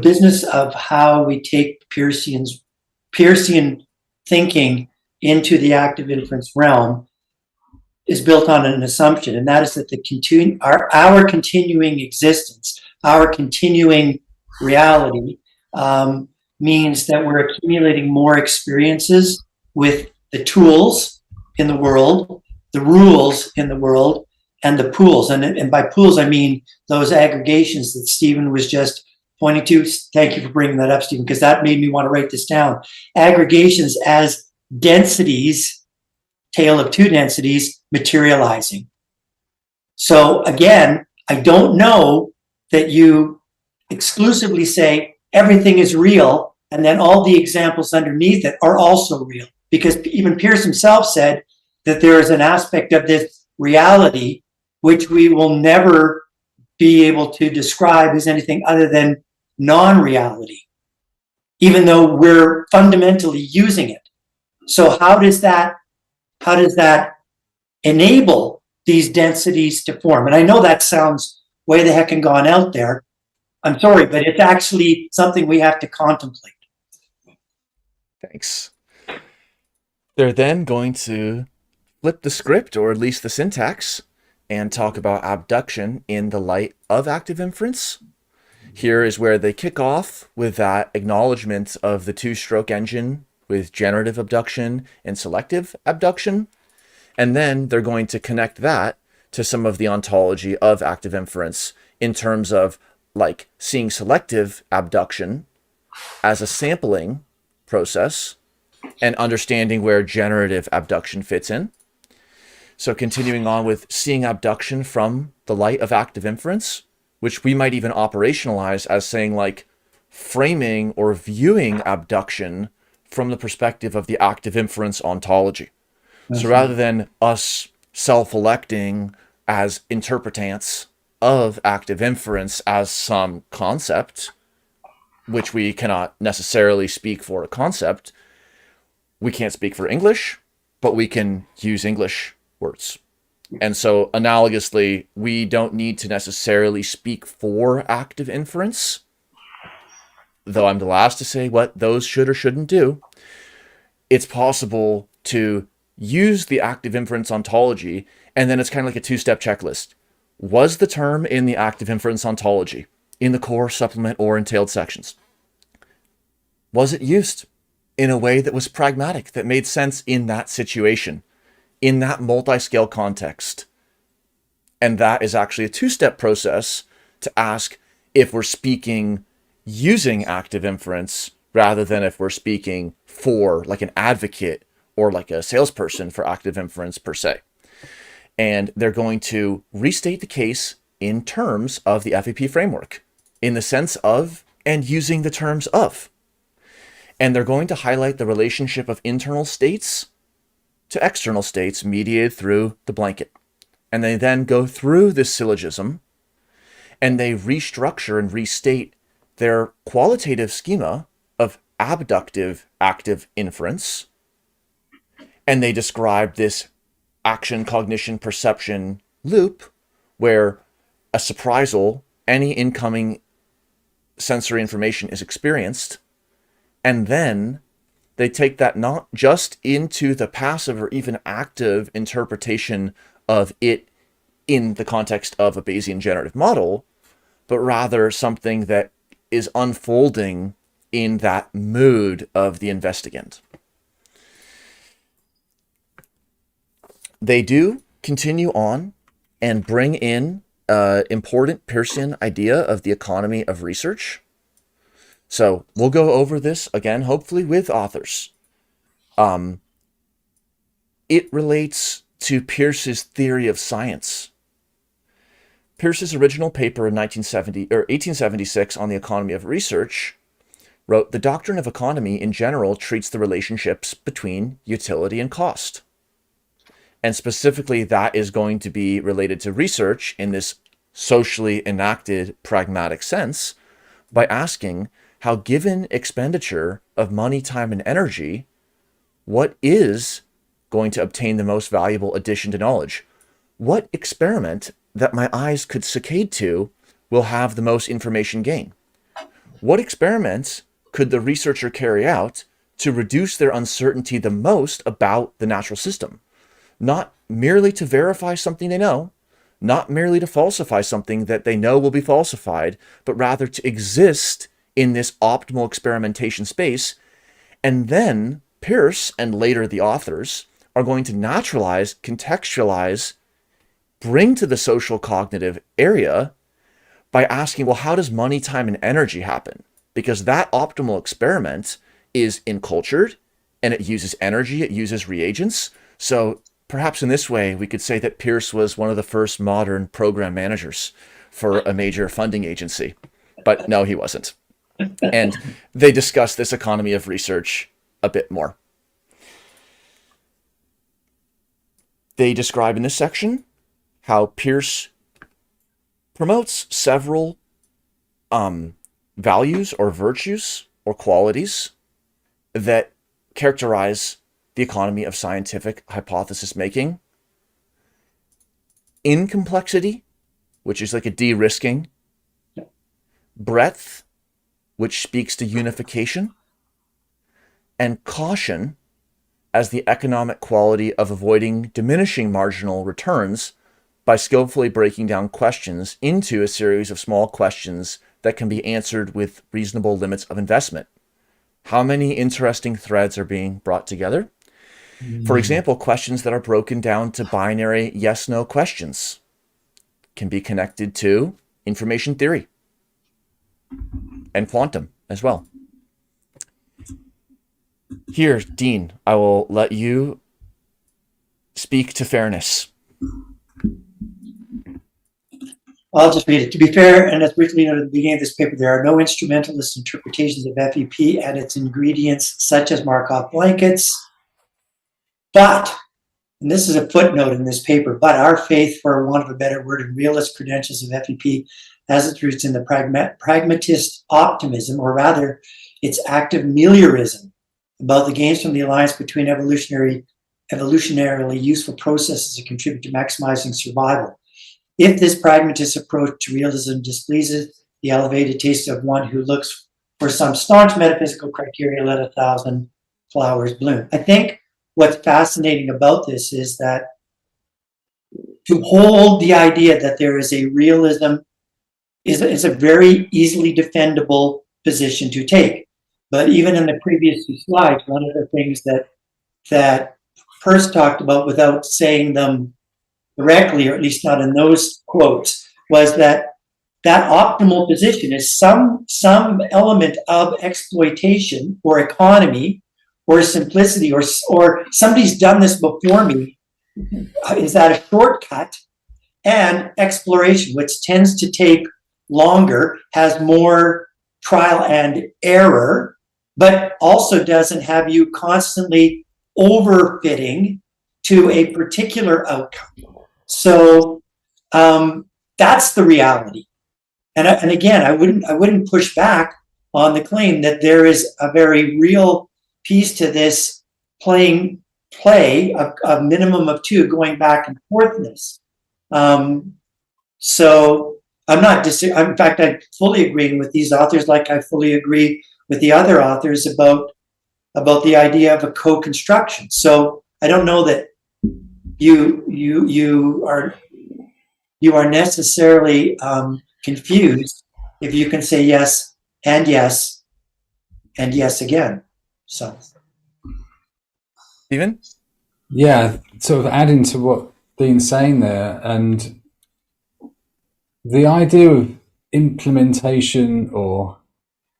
B: business of how we take Peircean thinking into the active inference realm is built on an assumption, and that is that our continuing existence, our continuing reality, means that we're accumulating more experiences with the tools in the world, the rules in the world, and the pools. And by pools, I mean those aggregations that Stephen was just pointing to. Thank you for bringing that up, Stephen, because that made me want to write this down. Aggregations as densities, tale of two densities, materializing. So again, I don't know that you exclusively say everything is real and then all the examples underneath it are also real, because even Peirce himself said that there is an aspect of this reality which we will never be able to describe as anything other than non-reality, even though we're fundamentally using it. So how does that enable these densities to form? And I know that sounds way the heckin' gone out there. I'm sorry, but it's actually something we have to contemplate.
A: Thanks. They're then going to flip the script, or at least the syntax, and talk about abduction in the light of active inference. Here is where they kick off with that acknowledgement of the two-stroke engine with generative abduction and selective abduction. And then they're going to connect that to some of the ontology of active inference in terms of like seeing selective abduction as a sampling process and understanding where generative abduction fits in. So continuing on with seeing abduction from the light of active inference, which we might even operationalize as saying like framing or viewing abduction from the perspective of the active inference ontology. So rather than us self-electing as interpretants of active inference as some concept, which we cannot necessarily speak for a concept, we can't speak for English, but we can use English words. And so analogously, we don't need to necessarily speak for active inference, though I'm the last to say what those should or shouldn't do. It's possible to use the active inference ontology, and then it's kind of like a two-step checklist. Was the term in the active inference ontology, in the core, supplement, or entailed sections? Was it used in a way that was pragmatic, that made sense in that situation, in that multi-scale context? And that is actually a two-step process to ask if we're speaking using active inference rather than if we're speaking for like an advocate or like a salesperson for active inference per se. And they're going to restate the case in terms of the FAP framework, in the sense of and using the terms of. And they're going to highlight the relationship of internal states to external states mediated through the blanket. And they then go through this syllogism and they restructure and restate their qualitative schema of abductive active inference. And they describe this action, cognition, perception loop where a surprisal, any incoming sensory information is experienced. And then they take that not just into the passive or even active interpretation of it in the context of a Bayesian generative model, but rather something that is unfolding in that mood of the investigand. They do continue on and bring in important Peircean idea of the economy of research. So we'll go over this again, hopefully with authors. It relates to Peirce's theory of science. Peirce's original paper in 1876 on the economy of research wrote, "The doctrine of economy in general treats the relationships between utility and cost." And specifically, that is going to be related to research in this socially enacted pragmatic sense by asking how, given expenditure of money, time, and energy, what is going to obtain the most valuable addition to knowledge? What experiment that my eyes could saccade to will have the most information gain? What experiments could the researcher carry out to reduce their uncertainty the most about the natural system? Not merely to verify something they know, not merely to falsify something that they know will be falsified, but rather to exist in this optimal experimentation space. And then Peirce and later the authors are going to naturalize, contextualize, bring to the social cognitive area by asking, well, how does money, time, and energy happen? Because that optimal experiment is encultured and it uses energy, it uses reagents. So perhaps in this way, we could say that Peirce was one of the first modern program managers for a major funding agency. But no, he wasn't. And they discuss this economy of research a bit more. They describe in this section how Peirce promotes several values or virtues or qualities that characterize the economy of scientific hypothesis making in complexity which is like a de-risking. Breadth, which speaks to unification. And caution as the economic quality of avoiding diminishing marginal returns by skillfully breaking down questions into a series of small questions that can be answered with reasonable limits of investment. How many interesting threads are being brought together? For example, questions that are broken down to binary yes-no questions can be connected to information theory and quantum as well. Here, Dean, I will let you speak to fairness.
B: I'll just read it. To be fair, and as briefly noted at the beginning of this paper, there are no instrumentalist interpretations of FEP and its ingredients, such as Markov blankets. But, and this is a footnote in this paper, but our faith, for want of a better word, in realist credentials of FEP has its roots in the pragmatist optimism, or rather, its active meliorism, about the gains from the alliance between evolutionarily useful processes that contribute to maximizing survival. If this pragmatist approach to realism displeases the elevated taste of one who looks for some staunch metaphysical criteria, let 1,000 flowers bloom. I think what's fascinating about this is that to hold the idea that there is a realism is a very easily defendable position to take. But even in the previous two slides, one of the things that Peirce talked about without saying them directly, or at least not in those quotes, was that optimal position is some element of exploitation or economy or simplicity, or somebody's done this before me, is that a shortcut, and exploration, which tends to take longer, has more trial and error, but also doesn't have you constantly overfitting to a particular outcome. So that's the reality. And again, I wouldn't push back on the claim that there is a very real piece to this play of minimum of two going back and forthness. So I'm not in fact, I'm fully agreeing with these authors, like I fully agree with the other authors about the idea of a co-construction. So I don't know that you are necessarily confused if you can say yes and yes and yes again. So,
A: Stephen?
C: Yeah, sort of adding to what Dean's saying there, and the idea of implementation or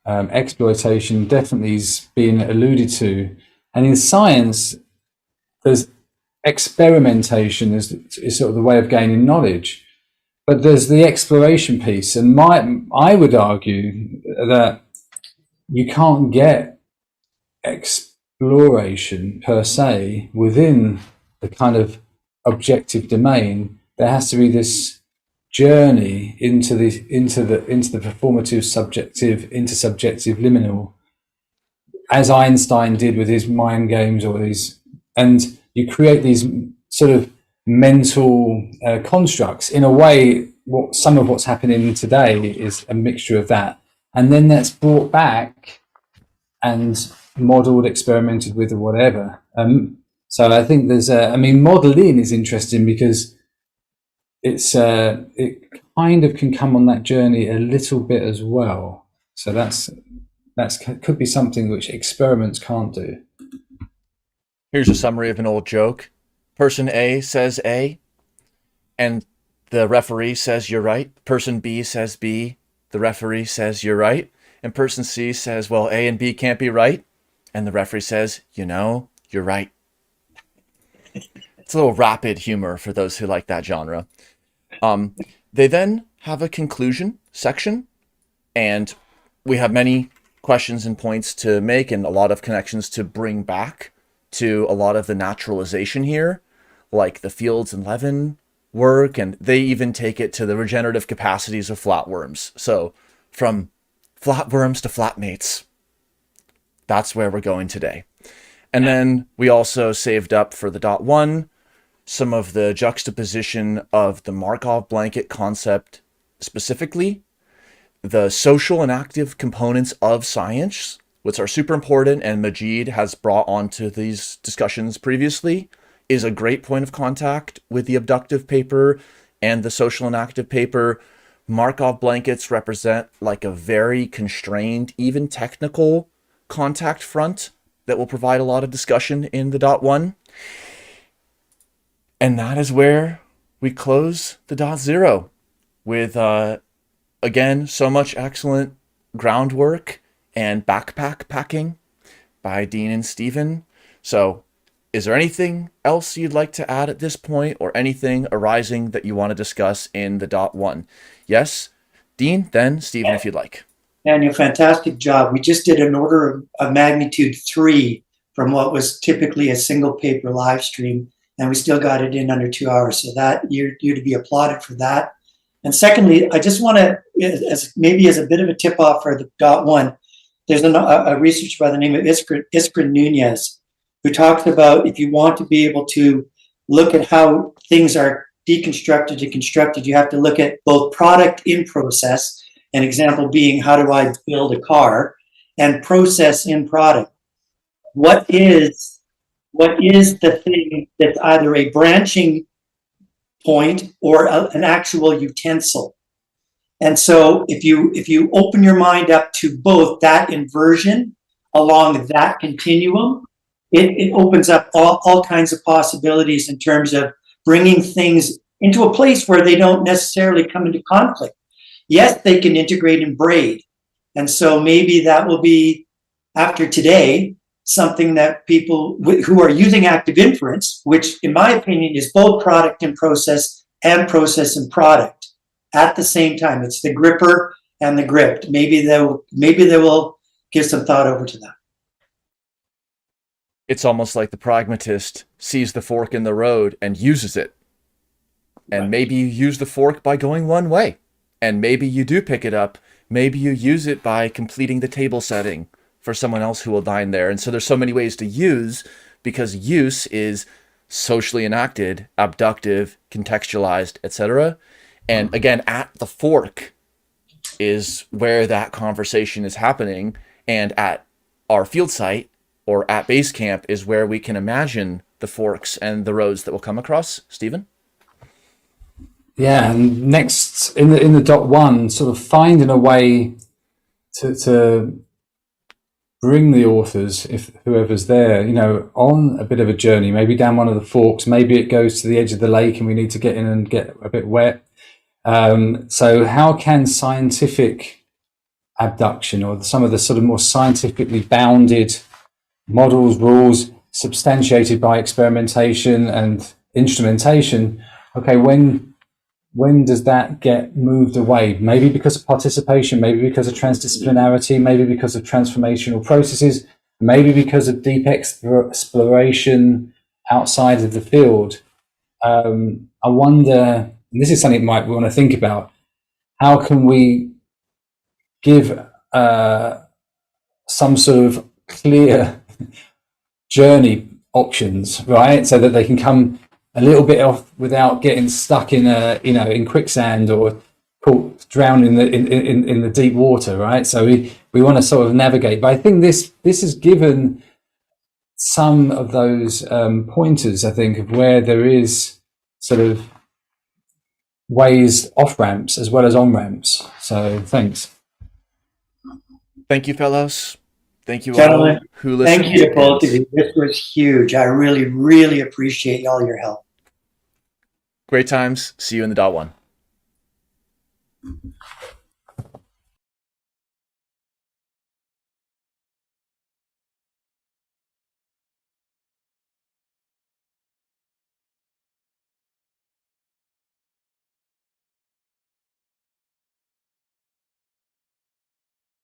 C: exploitation definitely is being alluded to. And in science, there's experimentation is sort of the way of gaining knowledge. But there's the exploration piece. And I would argue that you can't get exploration per se within the kind of objective domain. There has to be this journey into the performative, subjective, intersubjective, liminal, as Einstein did with his mind games, and you create these sort of mental constructs. In a way, some of what's happening today is a mixture of that, and then that's brought back and modeled, experimented with, or whatever. So I think there's modeling is interesting because it kind of can come on that journey a little bit as well. So that's could be something which experiments can't do.
A: Here's a summary of an old joke. Person A says A, and the referee says you're right. Person B says B, the referee says you're right. And person C says, well, A and B can't be right. And the referee says, you're right. It's a little rapid humor for those who like that genre. They then have a conclusion section, and we have many questions and points to make and a lot of connections to bring back to a lot of the naturalization here, like the Fields and Levin work, and they even take it to the regenerative capacities of flatworms. So from flatworms to flatmates, that's where we're going today. And then we also saved up for the .1 some of the juxtaposition of the Markov blanket concept specifically, the social and active components of science, which are super important and Majid has brought onto these discussions previously, is a great point of contact with the abductive paper and the social and active paper. Markov blankets represent like a very constrained, even technical contact front that will provide a lot of discussion in the .1. And that is where we close the .0 with, again, so much excellent groundwork and backpack packing by Dean and Stephen. So is there anything else you'd like to add at this point, or anything arising that you want to discuss in the .1? Yes, Dean, then Stephen, if you'd like.
B: Daniel, fantastic job. We just did an order of magnitude 3 from what was typically a single paper live stream, and we still got it in under 2 hours. So that you're to be applauded for that. And secondly, I just want to, as a bit of a tip off for the .1, there's a researcher by the name of Iskra Nunez, who talks about if you want to be able to look at how things are deconstructed and constructed, you have to look at both product in process, an example being how do I build a car, and process in product. What is the thing that's either a branching point or an actual utensil? And so if you open your mind up to both that inversion along that continuum, it opens up all kinds of possibilities in terms of bringing things into a place where they don't necessarily come into conflict. Yes, they can integrate and braid. And so maybe that will be, after today, something that people who are using active inference, which in my opinion is both product and process and product at the same time. It's the gripper and the gripped. Maybe they will give some thought over to that.
A: It's almost like the pragmatist sees the fork in the road and uses it. And
B: Right.
A: maybe you use the fork by going one way. And maybe you do pick it up. Maybe you use it by completing the table setting for someone else who will dine there. And so there's so many ways to use, because use is socially enacted, abductive, contextualized, etc. And again, at the fork is where that conversation is happening. And at our field site or at base camp is where we can imagine the forks and the roads that will come across. Stephen?
C: Yeah, and next in the .1, sort of finding a way to bring the authors, if whoever's there, on a bit of a journey, maybe down one of the forks, maybe it goes to the edge of the lake and we need to get in and get a bit wet. So how can scientific abduction, or some of the sort of more scientifically bounded models, rules, substantiated by experimentation and instrumentation, okay, when does that get moved away? Maybe because of participation, maybe because of transdisciplinarity, maybe because of transformational processes, maybe because of deep exploration outside of the field. I wonder, and this is something we might want to think about, how can we give some sort of clear journey options, right? So that they can come a little bit off without getting stuck in in quicksand or drowned in the deep water, right? So we want to sort of navigate. But I think this has given some of those pointers, I think, of where there is sort of ways off ramps as well as on ramps. So thanks.
A: Thank you, fellows. Thank you
B: Gentlemen,
A: all who listened.
B: thank you to both of you. This was huge. I really, really appreciate all your help.
A: Great times. See you in the .1.